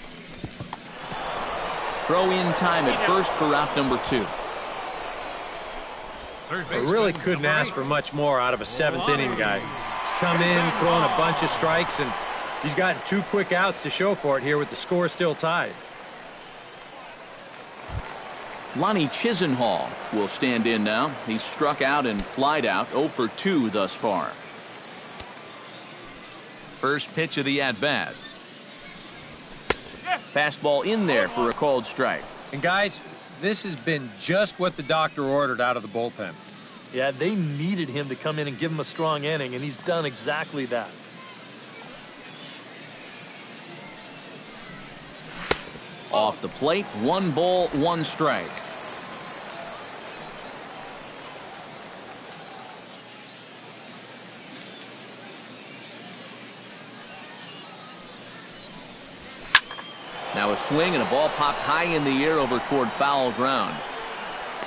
Throw in time at first for out number 2. Third I baseman, really couldn't number ask for much more out of a 7th inning guy. He's come in, throwing a bunch of strikes, and he's gotten 2 quick outs to show for it here with the score still tied. Lonnie Chisenhall will stand in now. He's struck out and flied out, 0 for 2 thus far. First pitch of the at-bat. Fastball in there for a called strike. And guys, this has been just what the doctor ordered out of the bullpen. Yeah, they needed him to come in and give him a strong inning, and he's done exactly that. Off the plate, 1 ball, 1 strike. Now a swing and a ball popped high in the air over toward foul ground.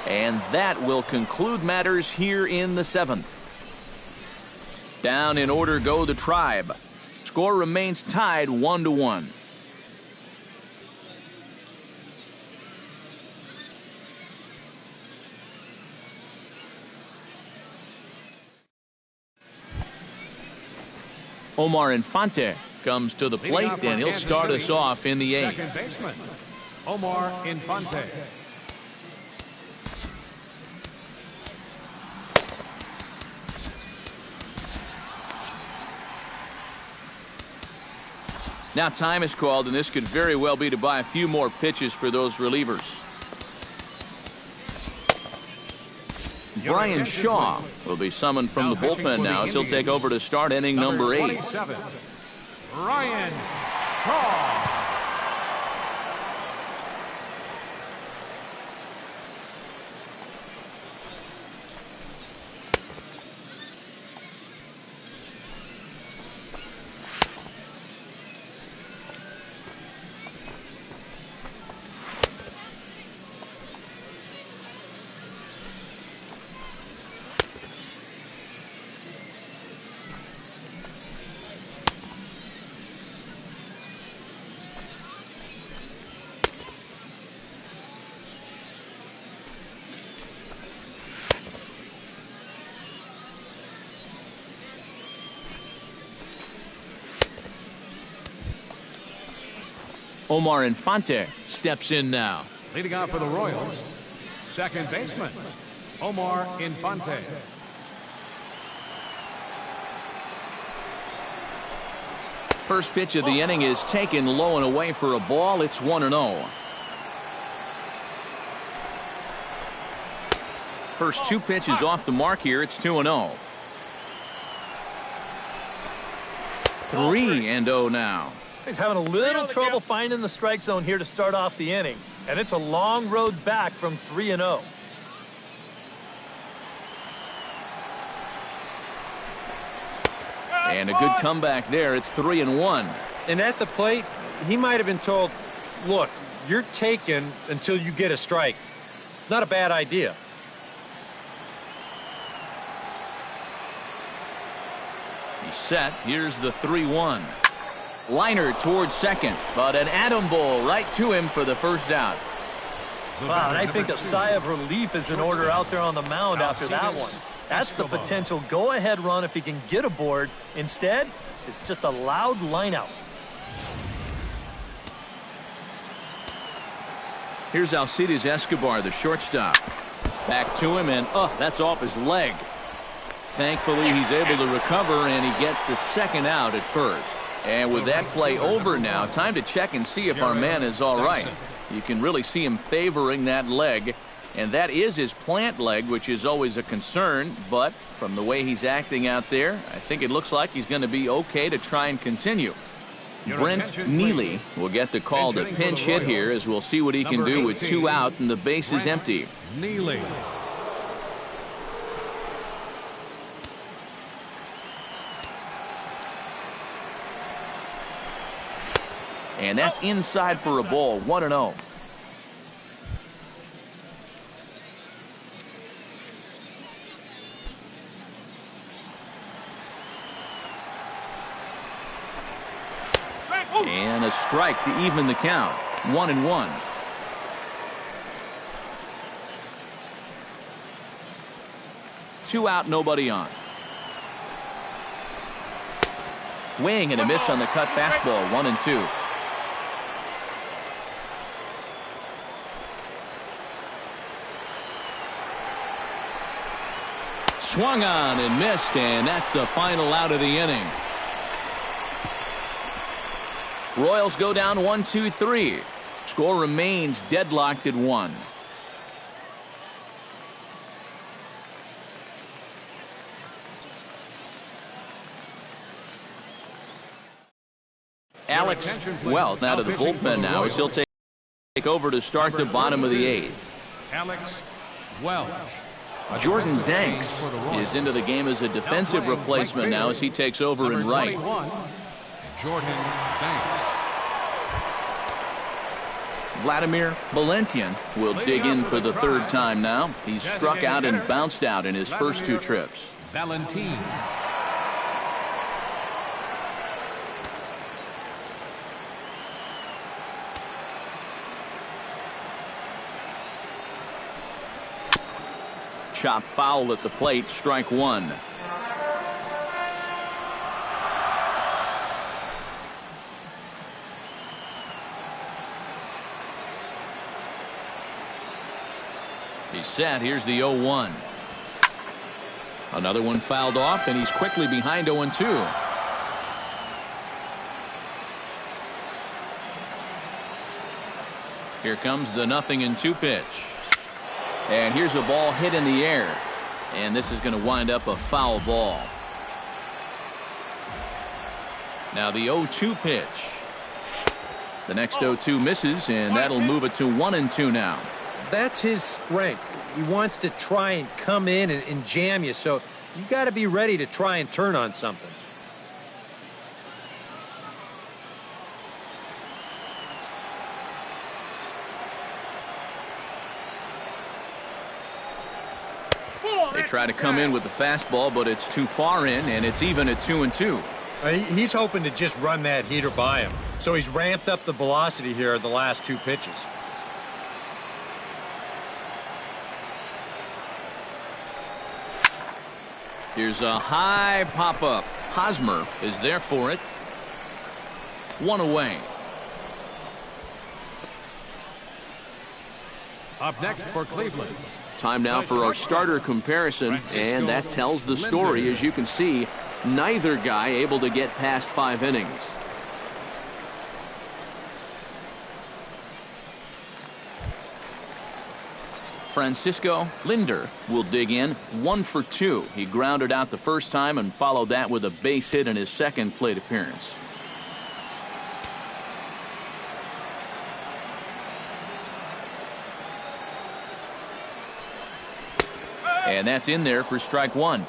And that will conclude matters here in the 7th. Down in order go the Tribe. Score remains tied 1-1. Omar Infante comes to the plate, and he'll start us off in the 8th. Second baseman, Omar Infante. Now time is called, and this could very well be to buy a few more pitches for those relievers. Brian Shaw will be summoned from the bullpen now as he'll take over to start inning number 8. 27, Brian Shaw. Omar Infante steps in now. Leading out for the Royals, second baseman, Omar Infante. First pitch of the inning is taken low and away for a ball. It's 1-0. First 2 pitches off the mark here. It's 2-0. 3-0 now. He's having a little trouble finding the strike zone here to start off the inning, and it's a long road back from 3-0. And a good comeback there. It's 3-1. And at the plate, he might have been told, look, you're taken until you get a strike. Not a bad idea. He's set. Here's the 3-1. Liner towards second, but an atom ball right to him for the first out. Wow, and I think a sigh of relief is in order out there on the mound after that one. That's the potential go-ahead run if he can get aboard. Instead, it's just a loud line out. Here's Alcides Escobar, the shortstop. Back to him, and that's off his leg. Thankfully, he's able to recover, and he gets the second out at first. And with that play over now, time to check and see if our man is all right. You can really see him favoring that leg, and that is his plant leg, which is always a concern. But from the way he's acting out there, I think it looks like he's going to be okay to try and continue. Brent Neely will get the call to pinch hit here, as we'll see what he can do with 2 out and the base is empty. Neely. And that's inside for a ball, 1-0. And a strike to even the count, 1-1. Two out, nobody on. Swing and a miss on the cut fastball, 1-2. Swung on and missed, and that's the final out of the inning. Royals go down 1-2-3. Score remains deadlocked at 1. Alex Welch now to the bullpen now as he'll take over to start the bottom of the 8th. Alex Welch. Jordan Danks is into the game as a defensive replacement now as he takes over in right. Jordan Danks. Vladimir Valentian will dig in for the third time now. He's struck out and bounced out in his first two trips. Valentine. Chop foul at the plate, strike one. He's set. Here's the 0-1. Another one fouled off, and he's quickly behind 0-2. Here comes the 0-2 pitch. And here's a ball hit in the air. And this is going to wind up a foul ball. Now the 0-2 pitch. The next 0-2 misses, and that'll move it to 1-2 now. That's his strength. He wants to try and come in and jam you, so you got to be ready to try and turn on something. They try to come in with the fastball, but it's too far in, and it's even at 2-2. He's hoping to just run that heater by him, so he's ramped up the velocity here in the last two pitches. Here's a high pop-up. Hosmer is there for it. One away. Up next for Cleveland. Time now for our starter comparison, and that tells the story. As you can see, neither guy able to get past 5 innings. Francisco Lindor will dig in 1 for 2. He grounded out the first time and followed that with a base hit in his second plate appearance. And that's in there for strike one.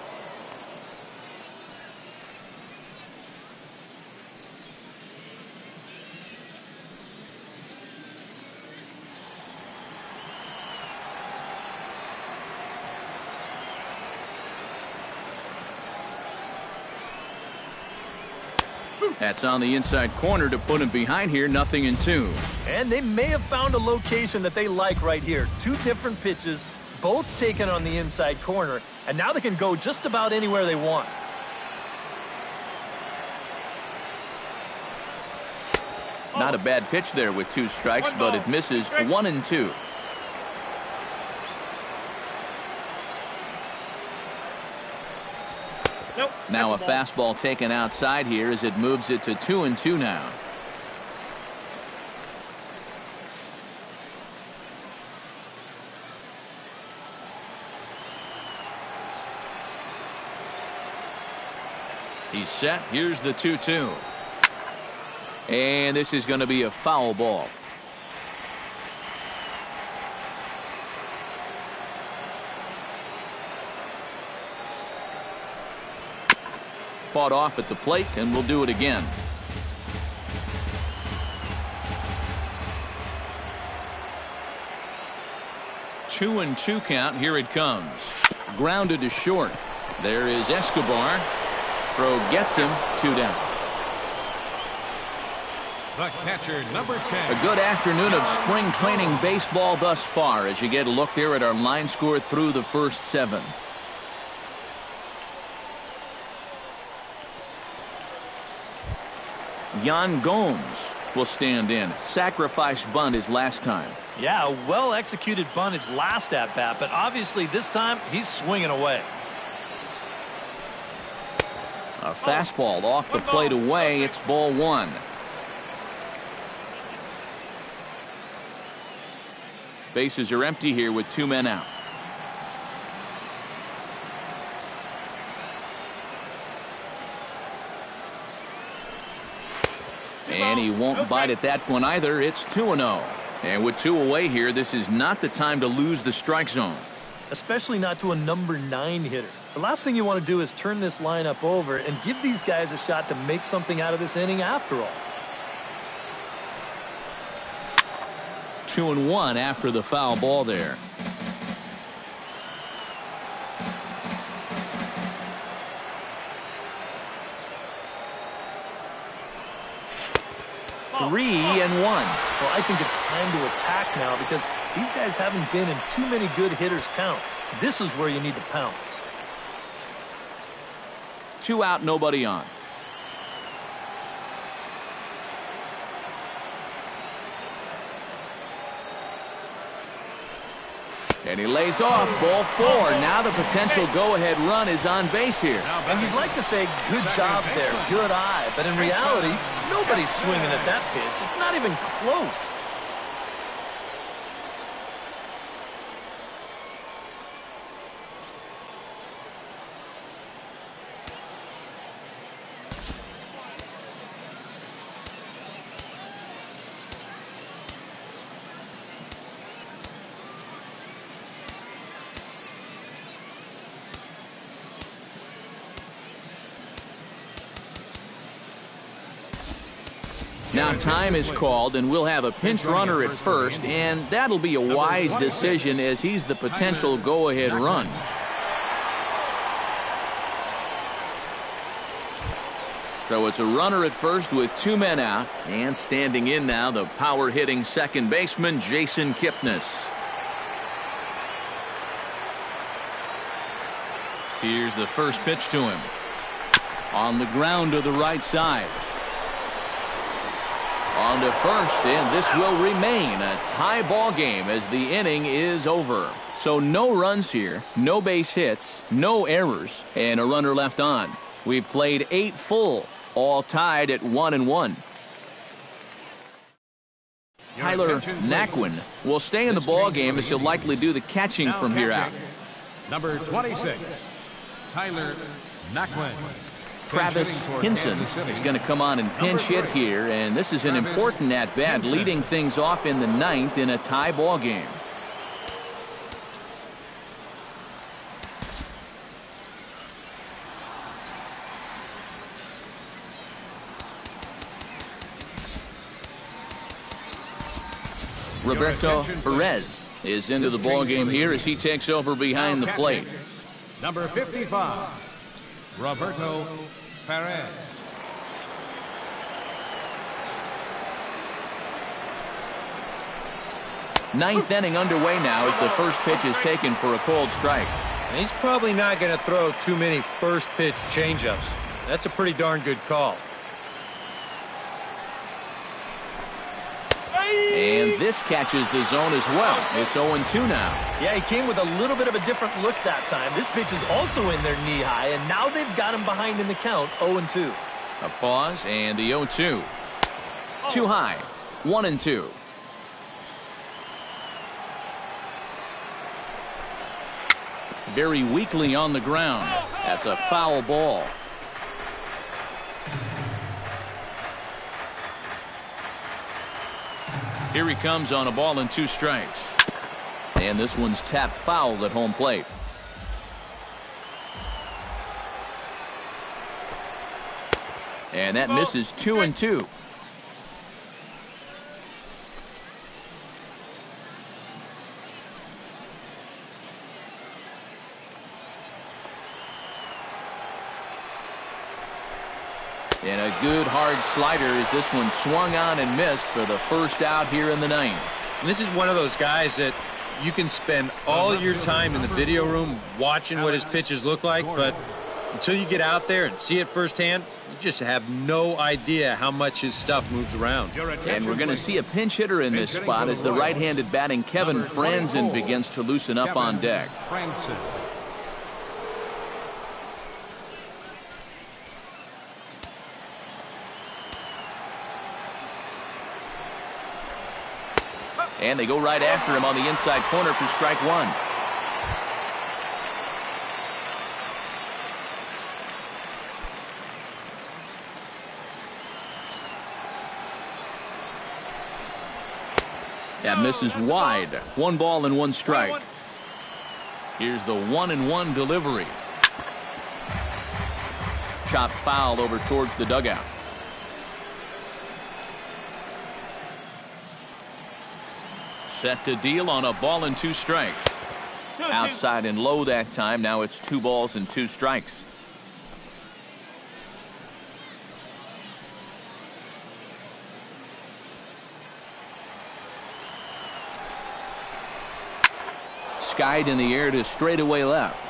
That's on the inside corner to put him behind here. 0-2. And they may have found a location that they like right here. Two different pitches, both taken on the inside corner, and now they can go just about anywhere they want. Not a bad pitch there with 2 strikes, but it misses. 1-2. Now a fastball taken outside here as it moves it to 2-2 now. He's set. Here's the 2-2. And this is going to be a foul ball. Fought off at the plate, and we'll do it again. Two and 2 count. Here it comes. Grounded to short. There is Escobar. Throw gets him. 2 down. The catcher, number 10. A good afternoon of spring training baseball thus far as you get a look there at our line score through the first 7. Yan Gomes will stand in. Sacrifice bunt his last time. Yeah, a well-executed bunt his last at-bat, but obviously this time he's swinging away. A fastball off the plate away. It's ball 1. Bases are empty here with 2 men out. And he won't bite at that one either. It's 2-0. And with 2 away here, this is not the time to lose the strike zone. Especially not to a number 9 hitter. The last thing you want to do is turn this lineup over and give these guys a shot to make something out of this inning after all. 2-1 after the foul ball there. Three and one. Well, I think it's time to attack now because these guys haven't been in too many good hitters' counts. This is where you need to pounce. 2 out, nobody on. And he lays off, ball 4. Now the potential go-ahead run is on base here. And you'd like to say, good job there, good eye. But in reality, nobody's swinging at that pitch. It's not even close. Now time is called, and we'll have a pinch runner at first, and that'll be a wise decision as he's the potential go-ahead run. So it's a runner at first with 2 men out, and standing in now the power-hitting second baseman, Jason Kipnis. Here's the first pitch to him. On the ground to the right side. On to first, and this will remain a tie ball game as the inning is over. So no runs here, no base hits, no errors, and a runner left on. We've played 8 full, all tied at 1-1. Tyler Naquin will stay in the ball game as he'll likely do the catching from here out. Number 26, Tyler Naquin. Travis Hinson is going to come on and pinch hit here, and this is an important at-bat, leading things off in the 9th in a tie ball game. Roberto Perez is into the ball game here as he takes over behind the plate. Number 55, Roberto Perez. Ninth inning underway now as the first pitch is taken for a cold strike. And he's probably not going to throw too many first pitch changeups. That's a pretty darn good call. And this catches the zone as well. It's 0-2 now. Yeah, he came with a little bit of a different look that time. This pitch is also in there knee high, and now they've got him behind in the count, 0-2. A pause, and the 0-2. Too high, 1-2. Very weakly on the ground. That's a foul ball. Here he comes on a ball and 2 strikes. And this one's tapped foul at home plate. And that misses 2-2. And a good hard slider as this one swung on and missed for the first out here in the 9th. And this is one of those guys that you can spend all your time in the video room watching what his pitches look like, but until you get out there and see it firsthand, you just have no idea how much his stuff moves around. And we're going to see a pinch hitter in this spot as the right-handed batting Kevin Franzen begins to loosen up on deck. And they go right after him on the inside corner for strike 1. That misses wide. 1 ball and 1 strike. Here's the 1-1 delivery. Chopped foul over towards the dugout. Set to deal on a ball and 2 strikes. Outside and low that time. Now it's 2 balls and 2 strikes. Skied in the air to straightaway left.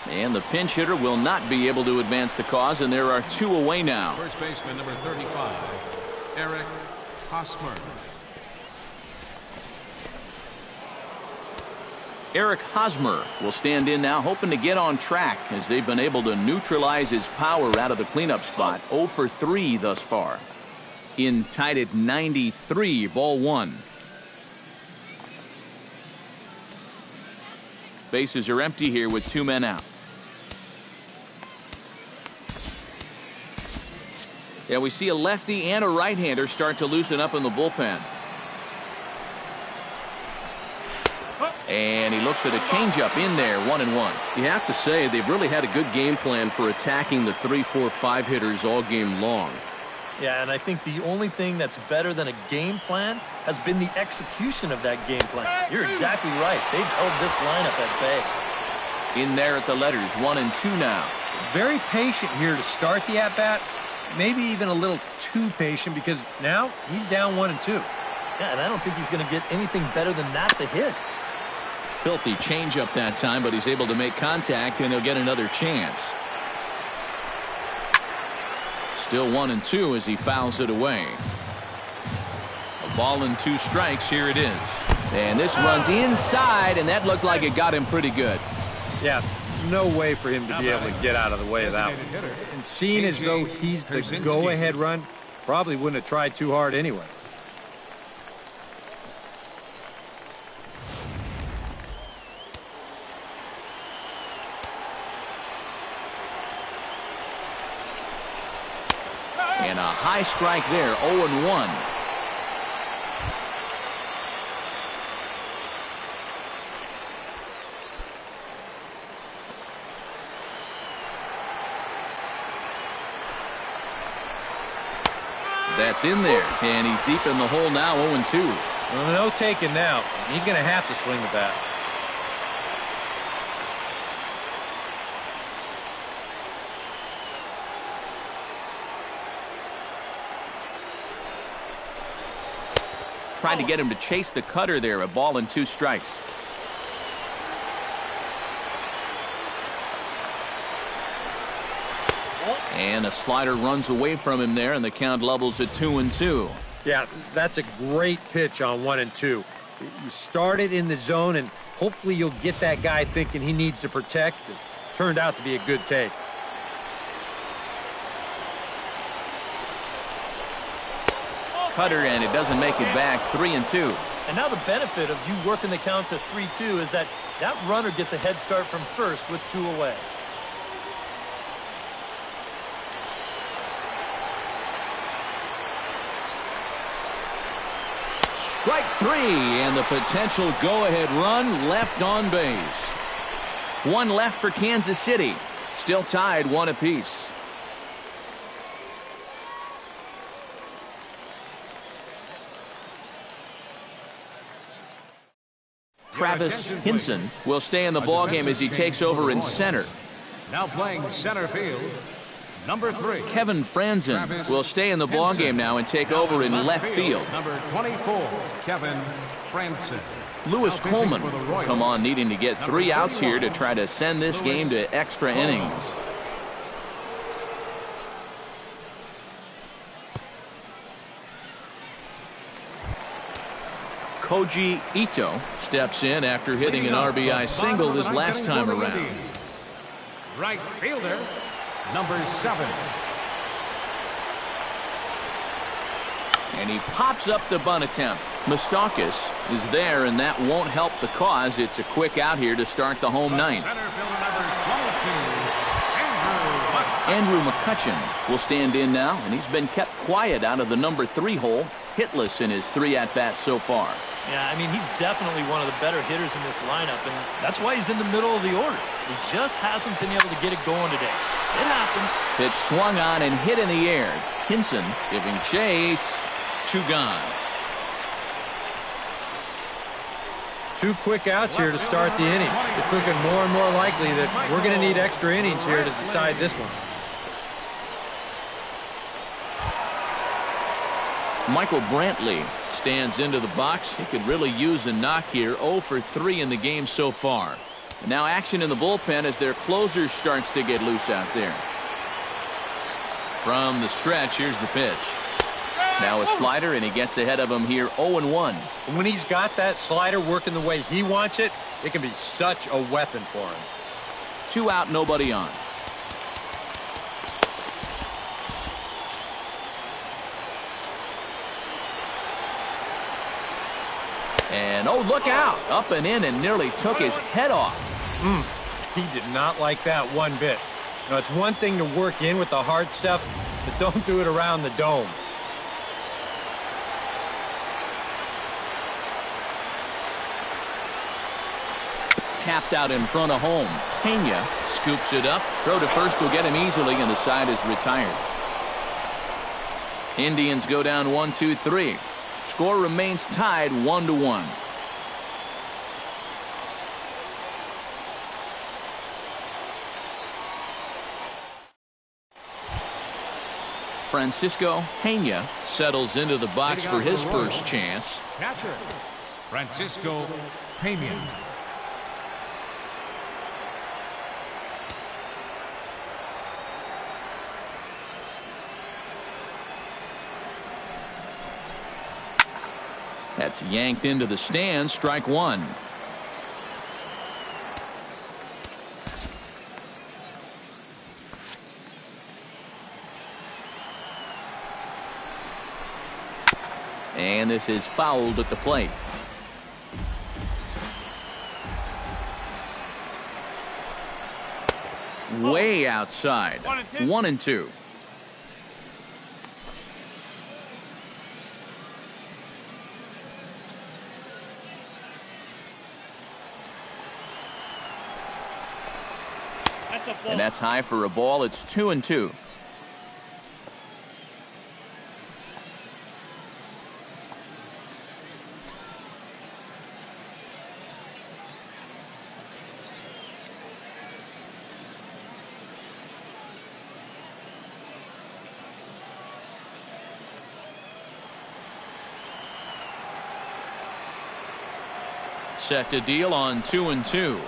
And the pinch hitter will not be able to advance the cause, and there are 2 away now. First baseman number 35, Eric Hosmer. Eric Hosmer will stand in now, hoping to get on track as they've been able to neutralize his power out of the cleanup spot. 0 for 3 thus far. In tied at 93, ball 1. Bases are empty here with 2 men out. Yeah, we see a lefty and a right-hander start to loosen up in the bullpen. And he looks at a changeup in there, 1-1. You have to say they've really had a good game plan for attacking the 3, 4, 5 hitters all game long. Yeah, and I think the only thing that's better than a game plan has been the execution of that game plan. You're exactly right. They've held this lineup at bay. In there at the letters, 1 and 2 now. Very patient here to start the at-bat. Maybe even a little too patient because now he's down 1 and 2. Yeah, and I don't think he's going to get anything better than that to hit. Filthy changeup that time, but he's able to make contact, and he'll get another chance. Still 1 and 2 as he fouls it away. A ball and 2 strikes. Here it is. And this runs inside, and that looked like it got him pretty good. Yeah, no way for him to be able to get out of the way of that one. And seeing as though he's the go-ahead run, probably wouldn't have tried too hard anyway. And a high strike there, 0-1. That's in there, and he's deep in the hole now, 0-2. Well, no taking now. He's going to have to swing the bat. Tried to get him to chase the cutter there, a ball and 2 strikes. And a slider runs away from him there, and the count levels at 2-2. Yeah, that's a great pitch on 1 and 2. You start it in the zone, and hopefully you'll get that guy thinking he needs to protect. It turned out to be a good take. Cutter, and it doesn't make it back. 3-2. And now the benefit of you working the count to 3-2 is that runner gets a head start from first with 2 away. Strike 3, and the potential go-ahead run left on base. 1 left for Kansas City. Still tied 1 apiece. Travis Hinson will stay in the ballgame as he takes over in center. Now playing center field, number 3. Kevin Franzen will stay in the ballgame now and take over in left field. Number 24, Kevin Franzen. Lewis Coleman will come on needing to get 3 outs here to try to send this game to extra innings. Koji Ito steps in after hitting an RBI single his last time around. Right fielder, number 7. And he pops up the bunt attempt. Moustakas is there, and that won't help the cause. It's a quick out here to start the home ninth. Andrew McCutchen will stand in now, and he's been kept quiet out of the number 3 hole, hitless in his 3 at-bats so far. Yeah, I mean, he's definitely one of the better hitters in this lineup, and that's why he's in the middle of the order. He just hasn't been able to get it going today. It happens. Pitch swung on and hit in the air. Hinson giving chase. 2 gone. 2 quick outs here to start the inning. It's looking more and more likely that we're going to need extra innings here to decide this one. Michael Brantley stands into the box. He could really use a knock here. 0 for 3 in the game so far. And now action in the bullpen as their closer starts to get loose out there. From the stretch, here's the pitch. Now a slider, and he gets ahead of him here 0-1. And when he's got that slider working the way he wants it, it can be such a weapon for him. 2 out, nobody on. And oh, look out. Up and in and nearly took his head off. He did not like that one bit. You know, it's one thing to work in with the hard stuff, but don't do it around the dome. Tapped out in front of home. Pena scoops it up. Throw to first will get him easily, and the side is retired. Indians go down 1-2-3. Score remains tied 1-1. Francisco Pena settles into the box for his first chance. Catcher, Francisco Pena. That's yanked into the stands. Strike 1. And this is fouled at the plate. Way outside. 1-2. And that's high for a ball. It's 2-2. Set to deal on 2-2.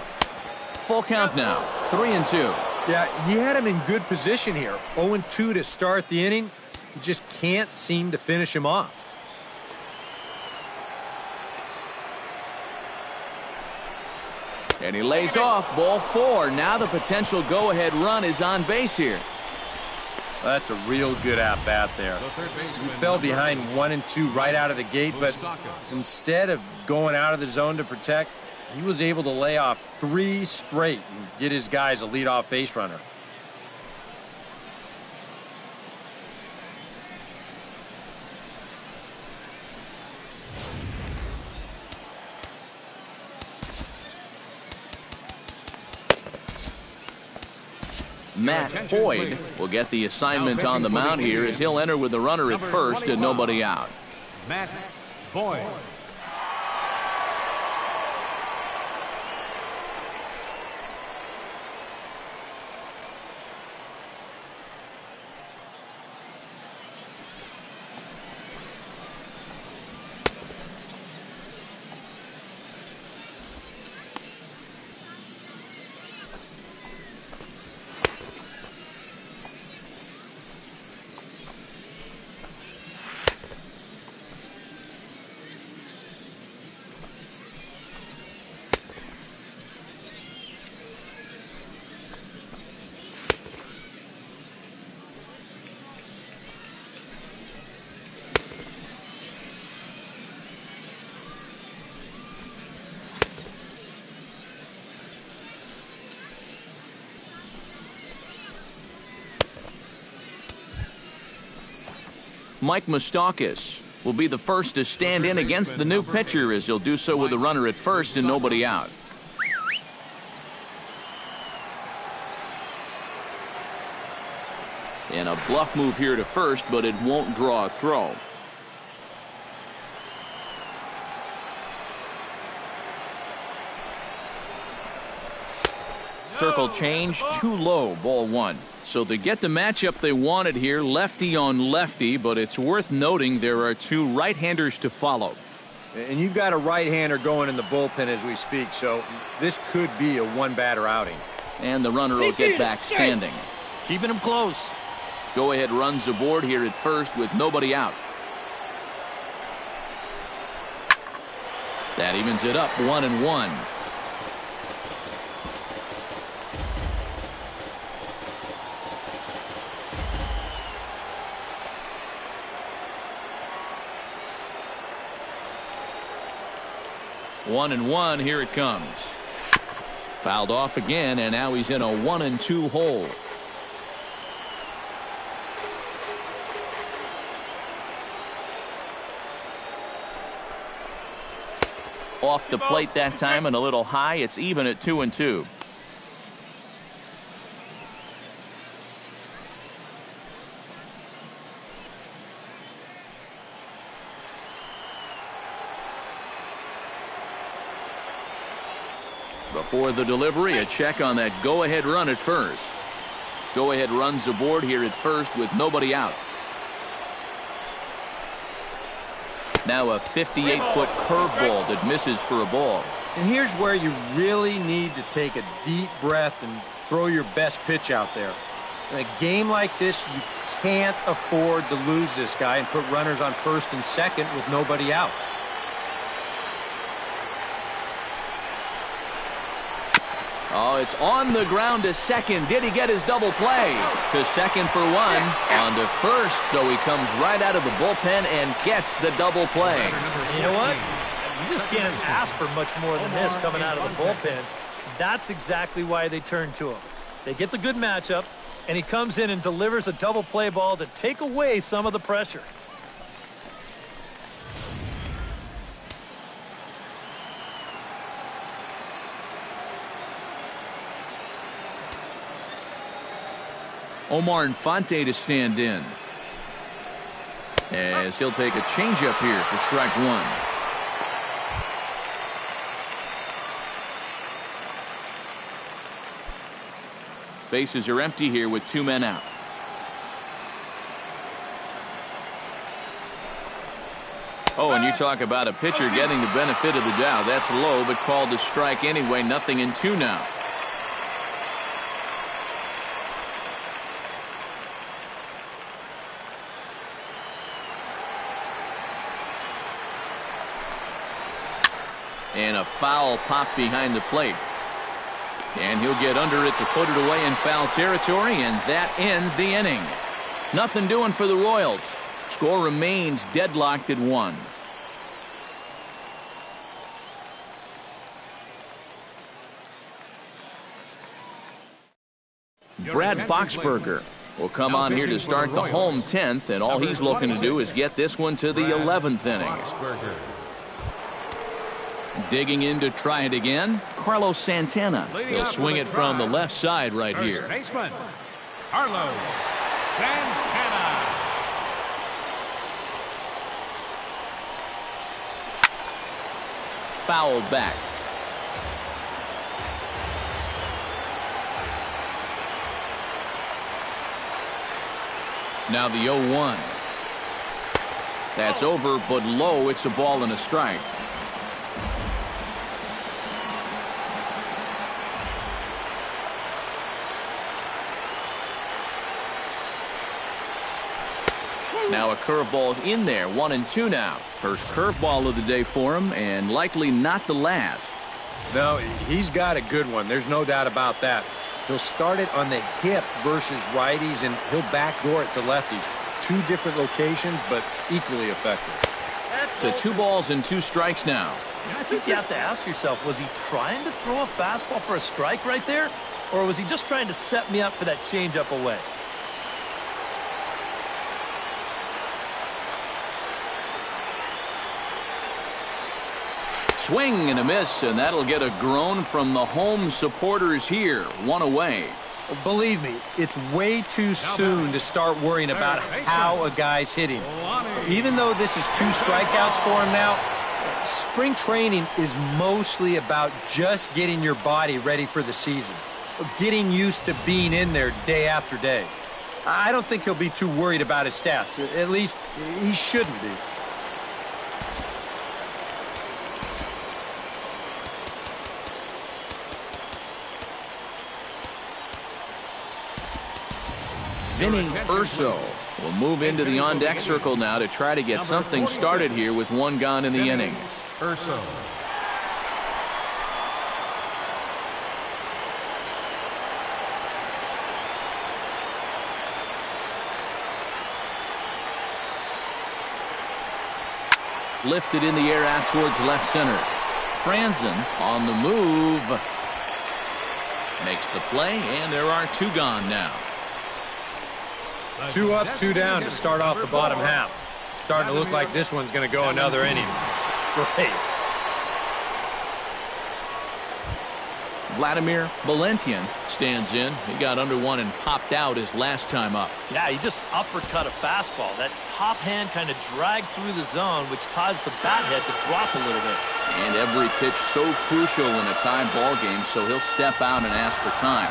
Full count now. 3-2. Yeah, he had him in good position here. 0-2 to start the inning. He just can't seem to finish him off. And he lays off. Ball 4. Now the potential go-ahead run is on base here. That's a real good at-bat there. He fell behind 1-2 right out of the gate, but instead of going out of the zone to protect, he was able to lay off 3 straight and get his guys a leadoff base runner. Matt Boyd will get the assignment on the mound here as he'll enter with the runner at first and nobody out. Matt Boyd. Mike Moustakas will be the first to stand in against the new pitcher as he'll do so with the runner at first and nobody out. And a bluff move here to first, but it won't draw a throw. circle change, too low, ball one. So they get the matchup they wanted here, lefty on lefty, but it's worth noting there are two right-handers to follow. And you've got a right-hander going in the bullpen as we speak, so this could be a one-batter outing. And the runner will get back standing. Keeping him close. Go-ahead runs aboard here at first with nobody out. That evens it up, 1-1. One and one, here it comes. Fouled off again, and now he's in a 1-2 hole. Off the plate that time and a little high. It's even at 2-2. Before the delivery, a check on that go-ahead run at first. Go-ahead runs aboard here at first with nobody out. Now a 58-foot curveball that misses for a ball. And here's where you really need to take a deep breath and throw your best pitch out there. In a game like this, you can't afford to lose this guy and put runners on first and second with nobody out. Oh, it's on the ground to second. Did he get his double play? To second for one. On to first, so he comes right out of the bullpen and gets the double play. You know what? You just can't ask for much more than this coming out of the bullpen. That's exactly why they turn to him. They get the good matchup, and he comes in and delivers a double play ball to take away some of the pressure. Omar Infante to stand in, as he'll take a changeup here for strike one. Bases are empty here with two men out. Oh, and you talk about a pitcher getting the benefit of the doubt. That's low, but called to strike anyway. 0-2 now. And a foul pop behind the plate. And he'll get under it to put it away in foul territory, and that ends the inning. Nothing doing for the Royals. Score remains deadlocked at 1. Brad Boxberger will come on here to start the home 10th, and all he's looking to do is get this one to the 11th inning. Digging in to try it again, Carlos Santana. He'll swing it from the left side right here. Baseman, Carlos Santana. Fouled back. Now the 0-1. That's over, but low. It's a ball and a strike. Now a curveball's in there, 1-2 now. First curveball of the day for him, and likely not the last. No, he's got a good one. There's no doubt about that. He'll start it on the hip versus righties, and he'll backdoor it to lefties. Two different locations, but equally effective. To 2 balls and 2 strikes now. I think you have to ask yourself, was he trying to throw a fastball for a strike right there? Or was he just trying to set me up for that changeup away? Swing and a miss, and that'll get a groan from the home supporters here. 1 away. Believe me, it's way too soon to start worrying about how a guy's hitting. Even though this is 2 strikeouts for him now, spring training is mostly about just getting your body ready for the season. getting used to being in there day after day. I don't think he'll be too worried about his stats. At least, he shouldn't be. Vinny Urso will move into the on-deck circle now to try to get something started here with one gone in the inning. Urso. Lifted in the air out towards left center. Franzen on the move. Makes the play, and there are two gone now. 2 up, 2 down to start off the bottom half. Starting to look like this one's going to go another inning. Great. Vladimir Valentian stands in. He got under one and popped out his last time up. Yeah, he just uppercut a fastball. That top hand kind of dragged through the zone, which caused the bat head to drop a little bit. And every pitch so crucial in a tied ball game, so he'll step out and ask for time.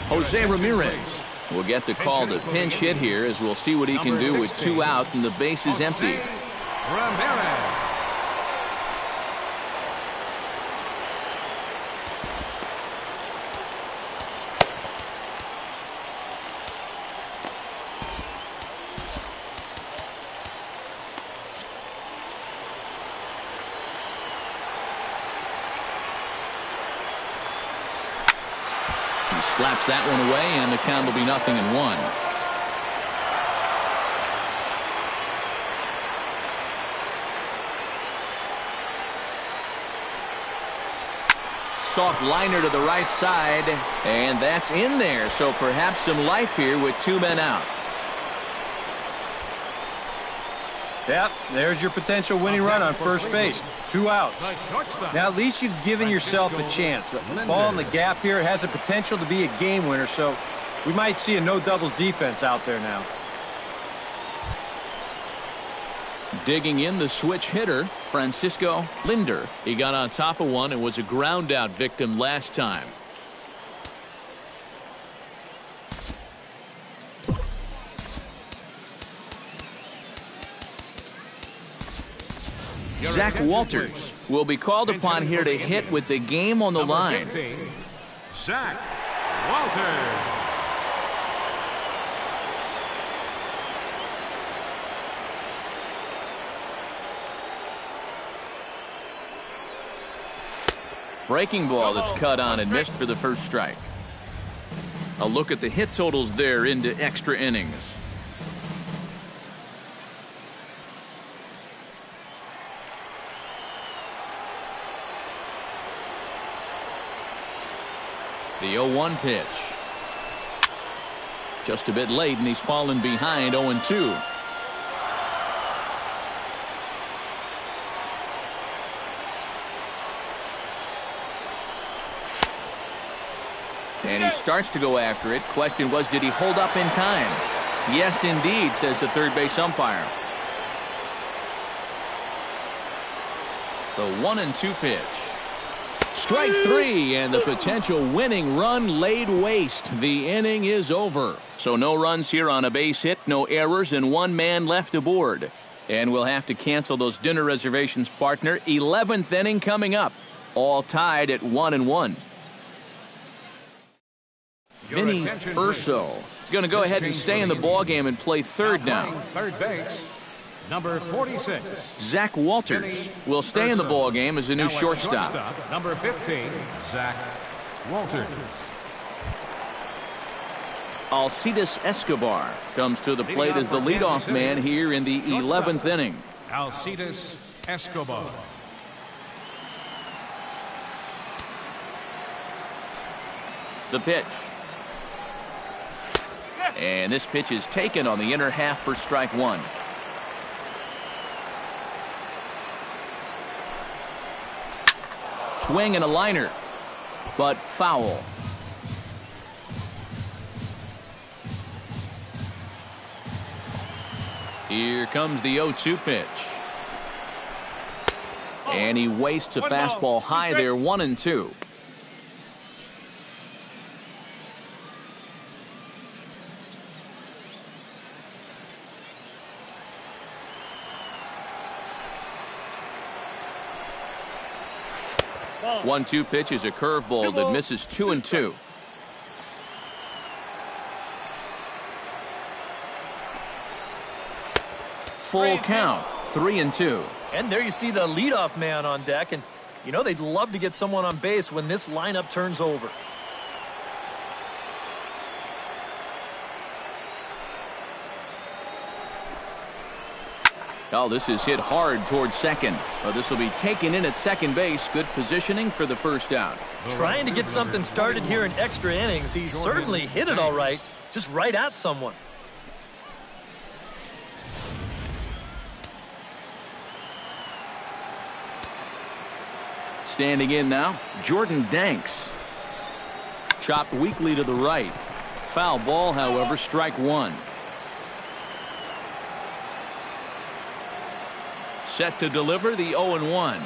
Jose Ramirez will get the call to pinch hit here, as we'll see what he can do with 2 out and the base is empty. Ramirez. Slaps that one away, and the count will be 0-1. Soft liner to the right side, and that's in there. So perhaps some life here with 2 men out. Yep, there's your potential winning run on first base. 2 outs. Now, at least you've given yourself a chance. The ball in the gap here has the potential to be a game winner, so we might see a no-doubles defense out there now. Digging in the switch hitter, Francisco Lindor. He got on top of one and was a ground out victim last time. Zach Walters will be called upon here to hit with the game on the line. 15, Zach Walters. Breaking ball that's cut on and missed for the first strike. A look at the hit totals there into extra innings. The 0-1 pitch. Just a bit late, and he's fallen behind 0-2. And he starts to go after it. Question was, did he hold up in time? Yes, indeed, says the third base umpire. The 1-2 pitch. Strike 3, and the potential winning run laid waste. The inning is over. So no runs here on a base hit, no errors, and 1 man left aboard. And we'll have to cancel those dinner reservations, partner. 11th inning coming up. All tied at 1-1. Vinny Urso is going to go ahead and stay in the ballgame and play third now. Third base, number 46. Zach Walters will stay in the ballgame as a new shortstop. Number 15, Zach Walters. Alcides Escobar comes to the plate as the leadoff man here in the 11th inning. Alcides Escobar. The pitch. And this pitch is taken on the inner half for strike 1. Swing and a liner, but foul. Here comes the 0-2 pitch. And he wastes a fastball high there, 1-2. Ball. 1-2 pitch is a curveball that misses 2-2. Full count, 3-2. And there you see the leadoff man on deck, and you know they'd love to get someone on base when this lineup turns over. Oh, this is hit hard towards second. Oh, this will be taken in at second base. Good positioning for the first out. Trying to get something started here in extra innings. He certainly hit it all right, just right at someone. Standing in now, Jordan Danks. Chopped weakly to the right. Foul ball, however, strike one. Set to deliver the 0-1.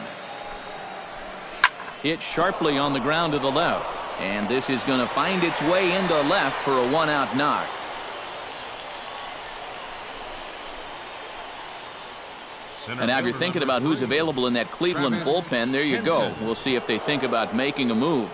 Hit sharply on the ground to the left. And this is going to find its way into left for a one-out knock. And now if you're thinking about who's available in that Cleveland bullpen, there you go. We'll see if they think about making a move.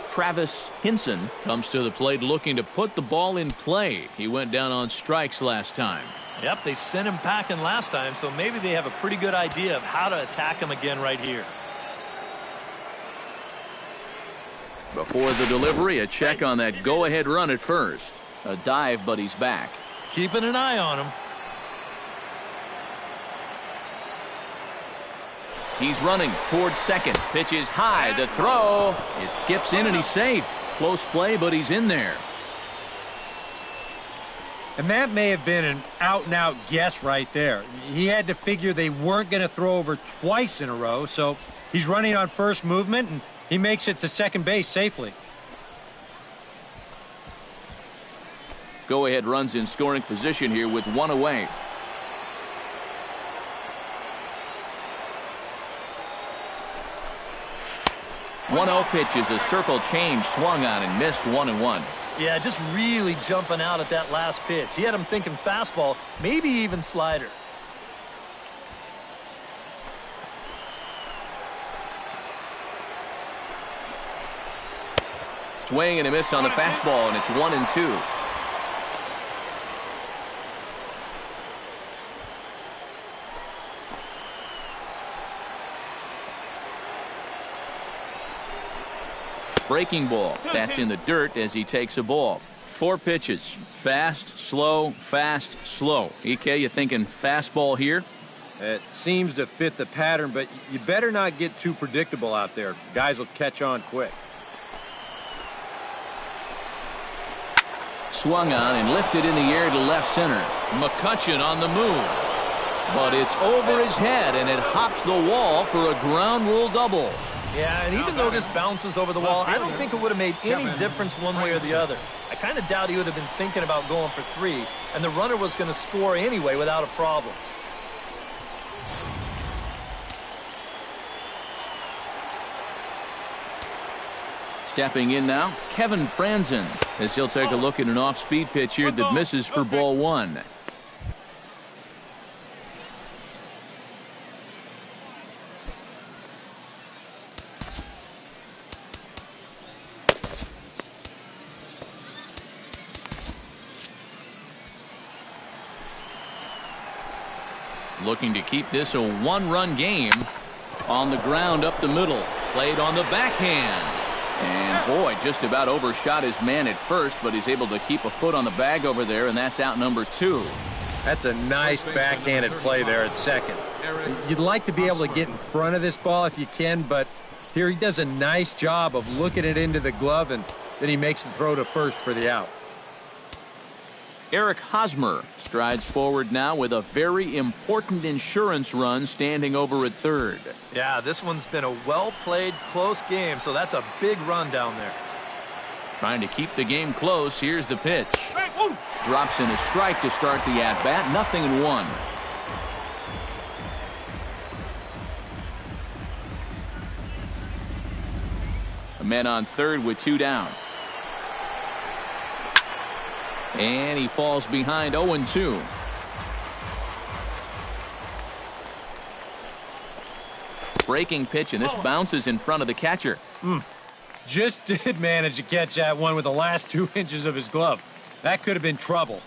Travis Hinson comes to the plate looking to put the ball in play. He went down on strikes last time. Yep, they sent him packing last time, so maybe they have a pretty good idea of how to attack him again right here. Before the delivery, a check on that go-ahead run at first. A dive, but he's back. Keeping an eye on him. He's running towards second. Pitch is high. The throw. It skips in and he's safe. Close play, but he's in there. And that may have been an out-and-out guess right there. He had to figure they weren't going to throw over twice in a row, so he's running on first movement, and he makes it to second base safely. Go-ahead runs in scoring position here with one away. One 0 pitch is a circle change, swung on and missed 1-1. Yeah, just really jumping out at that last pitch. He had him thinking fastball, maybe even slider. Swing and a miss on the fastball, and it's 1-2. Breaking ball. That's in the dirt as he takes a ball. 4 pitches. Fast, slow, fast, slow. EK, you thinking fastball here? It seems to fit the pattern, but you better not get too predictable out there. Guys will catch on quick. Swung on and lifted in the air to left center. McCutchen on the move. But it's over his head, and it hops the wall for a ground rule double. Yeah, and even though this bounces over the wall, I don't think it would have made any difference one way or the other. I kind of doubt he would have been thinking about going for 3, and the runner was going to score anyway without a problem. Stepping in now, Kevin Franzen, as he'll take a look at an off-speed pitch here that misses for ball 1. Looking to keep this a 1-run game. On the ground up the middle. Played on the backhand. And boy, just about overshot his man at first, but he's able to keep a foot on the bag over there, and that's out number 2. That's a nice backhanded play there at second. You'd like to be able to get in front of this ball if you can, but here he does a nice job of looking it into the glove, and then he makes the throw to first for the out. Eric Hosmer strides forward now with a very important insurance run standing over at third. Yeah, this one's been a well-played, close game, so that's a big run down there. Trying to keep the game close. Here's the pitch. Drops in a strike to start the at-bat. 0-1. A man on third with 2 down. And he falls behind 0-2. Breaking pitch, and this bounces in front of the catcher. Just did manage to catch that one with the last 2 inches of his glove. That could have been trouble.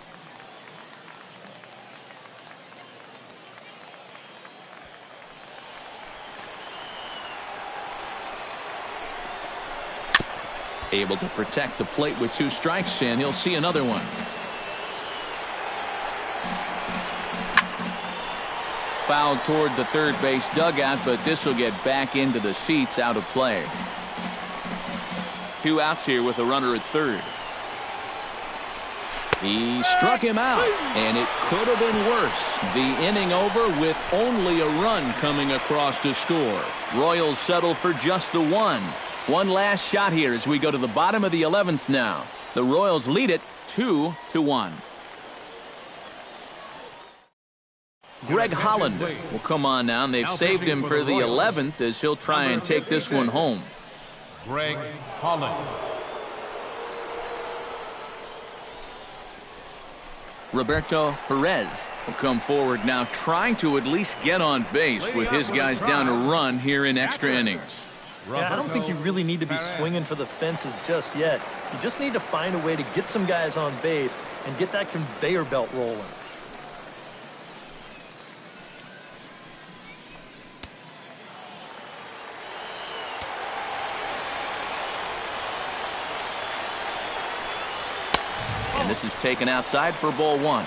Able to protect the plate with 2 strikes, and he'll see another one. Fouled toward the third base dugout, but this will get back into the seats, out of play. 2 outs here with a runner at third. He struck him out, and it could have been worse. The inning over with only a run coming across to score. Royals settle for just the 1. One last shot here as we go to the bottom of the 11th now. The Royals lead it 2-1. Greg Holland will come on now, and they've saved him for the 11th as he'll try and take this one home. Greg Holland. Roberto Perez will come forward now, trying to at least get on base with his guys down a run here in extra innings. Yeah, I don't think you really need to be swinging for the fences just yet. You just need to find a way to get some guys on base and get that conveyor belt rolling. And this is taken outside for ball 1.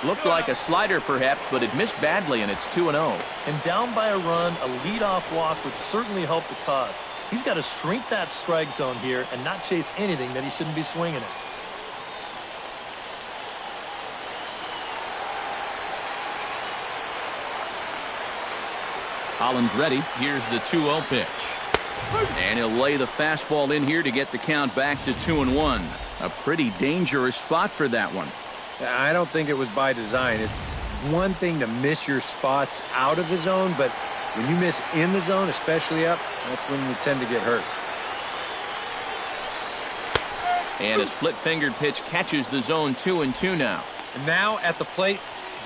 Looked like a slider perhaps, but it missed badly, and it's 2-0. And down by a run, a leadoff walk would certainly help the cause. He's got to shrink that strike zone here and not chase anything that he shouldn't be swinging at. Holland's ready. Here's the 2-0 pitch. And he'll lay the fastball in here to get the count back to 2-1. A pretty dangerous spot for that one. I don't think it was by design. It's one thing to miss your spots out of the zone, but when you miss in the zone, especially up, that's when you tend to get hurt. And a split-fingered pitch catches the zone 2-2 now. And now at the plate,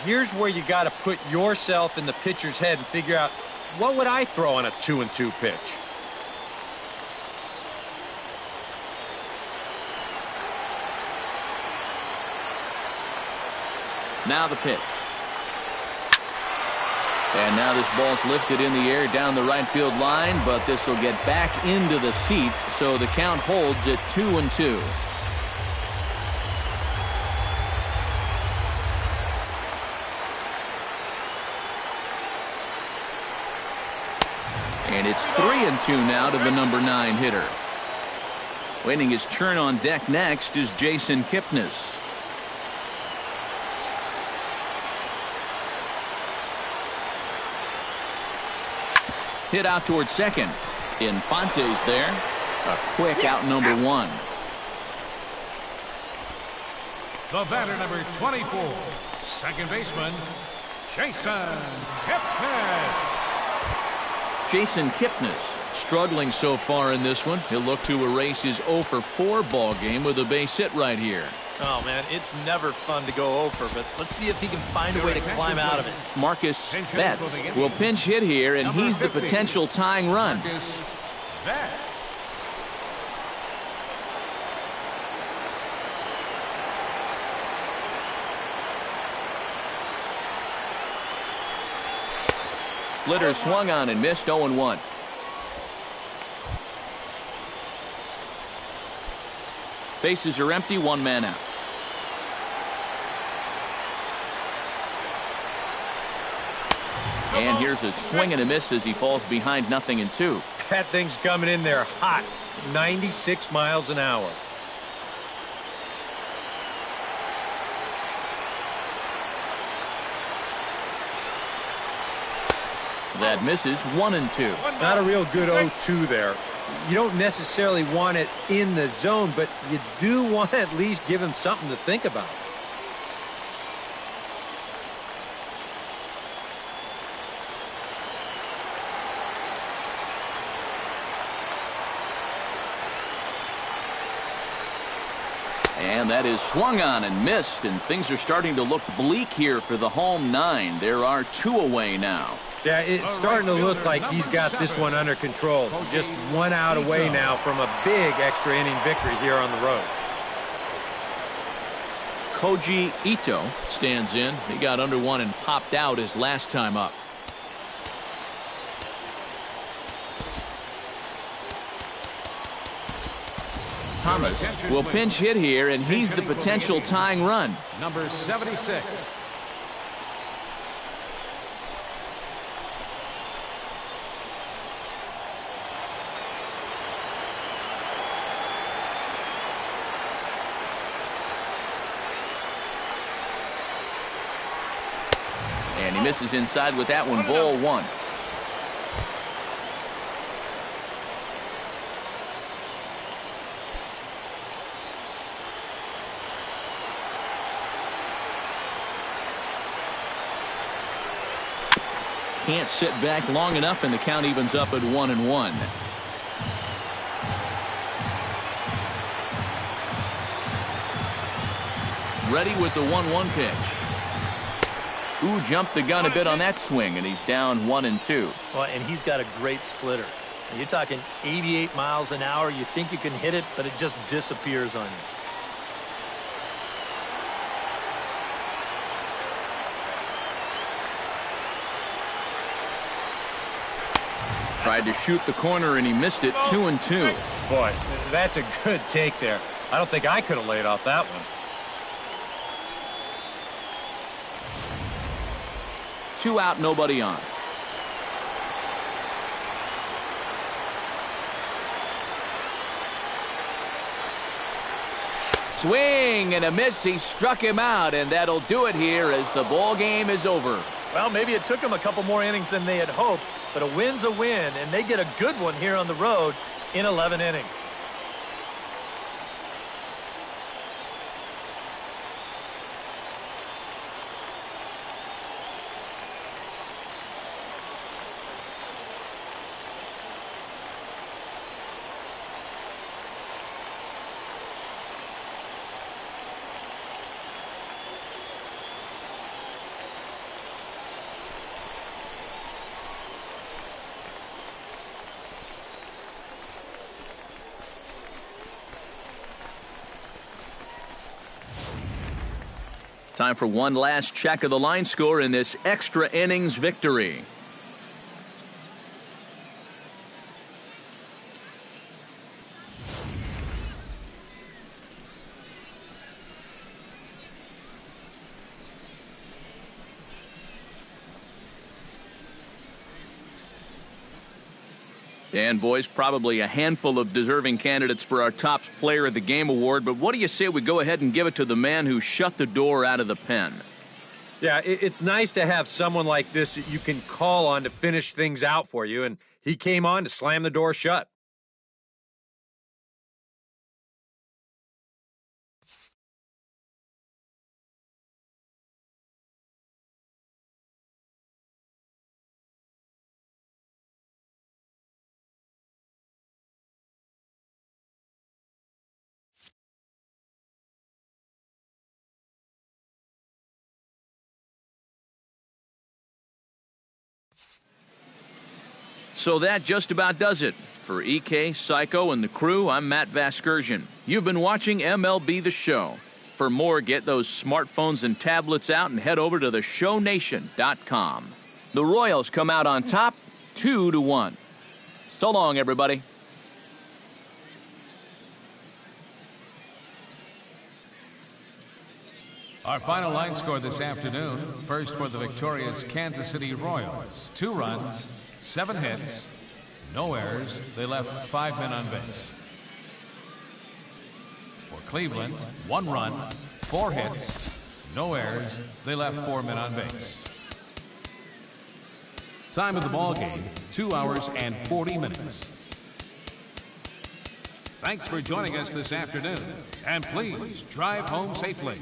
here's where you got to put yourself in the pitcher's head and figure out, what would I throw on a 2-2 pitch? Now the pitch. And now this ball's lifted in the air down the right field line, but this will get back into the seats, so the count holds at 2-2. And it's 3-2 now to the number 9 hitter. Waiting his turn on deck next is Jason Kipnis. Hit out towards second. Infante's there. A quick out, number 1. The batter, number 24, second baseman, Jason Kipnis. Jason Kipnis struggling so far in this one. He'll look to erase his 0-for-4 ball game with a base hit right here. Oh, man, it's never fun to go over, but let's see if he can find a way to climb out of it. Marcus Betts will pinch hit here, and he's the potential tying run. Marcus Betts. Splitter swung on and missed. 0-1. Bases are empty, 1 man out. And here's a swing and a miss as he falls behind 0-2. That thing's coming in there hot, 96 miles an hour. That misses 1-2. Not a real good 0-2 there. You don't necessarily want it in the zone, but you do want to at least give him something to think about. And that is swung on and missed, and things are starting to look bleak here for the home 9. There are 2 away now. Yeah, it's starting to look like he's got this one under control. Just 1 out away now from a big extra inning victory here on the road. Koji Ito stands in. He got under 1 and popped out his last time up. Thomas will pinch hit here, and he's the potential tying run. Number 76. And he misses inside with that one. Ball 1. Can't sit back long enough, and the count evens up at 1-1. Ready with the 1-1 pitch. Ooh, jumped the gun a bit on that swing, and he's down 1-2. Well, and he's got a great splitter. You're talking 88 miles an hour. You think you can hit it, but it just disappears on you. Tried to shoot the corner, and he missed it. 2-2. Boy, that's a good take there. I don't think I could have laid off that one. 2 out, nobody on. Swing and a miss. He struck him out, and that'll do it here as the ball game is over. Well, maybe it took them a couple more innings than they had hoped, but a win's a win, and they get a good one here on the road in 11 innings. Time for one last check of the line score in this extra innings victory. And boys, probably a handful of deserving candidates for our Top Player of the Game award, but what do you say we go ahead and give it to the man who shut the door out of the pen? Yeah, it's nice to have someone like this that you can call on to finish things out for you, and he came on to slam the door shut. So that just about does it. For EK, Psycho, and the crew, I'm Matt Vasgersian. You've been watching MLB The Show. For more, get those smartphones and tablets out and head over to theshownation.com. The Royals come out on top, 2-1. So long, everybody. Our final line score this afternoon, first for the victorious Kansas City Royals. 2 runs, 7 hits, no errors. They left 5 men on base. For Cleveland, 1 run, 4 hits, no errors. They left 4 men on base. Time of the ball game, 2 hours and 40 minutes. Thanks for joining us this afternoon, and please drive home safely.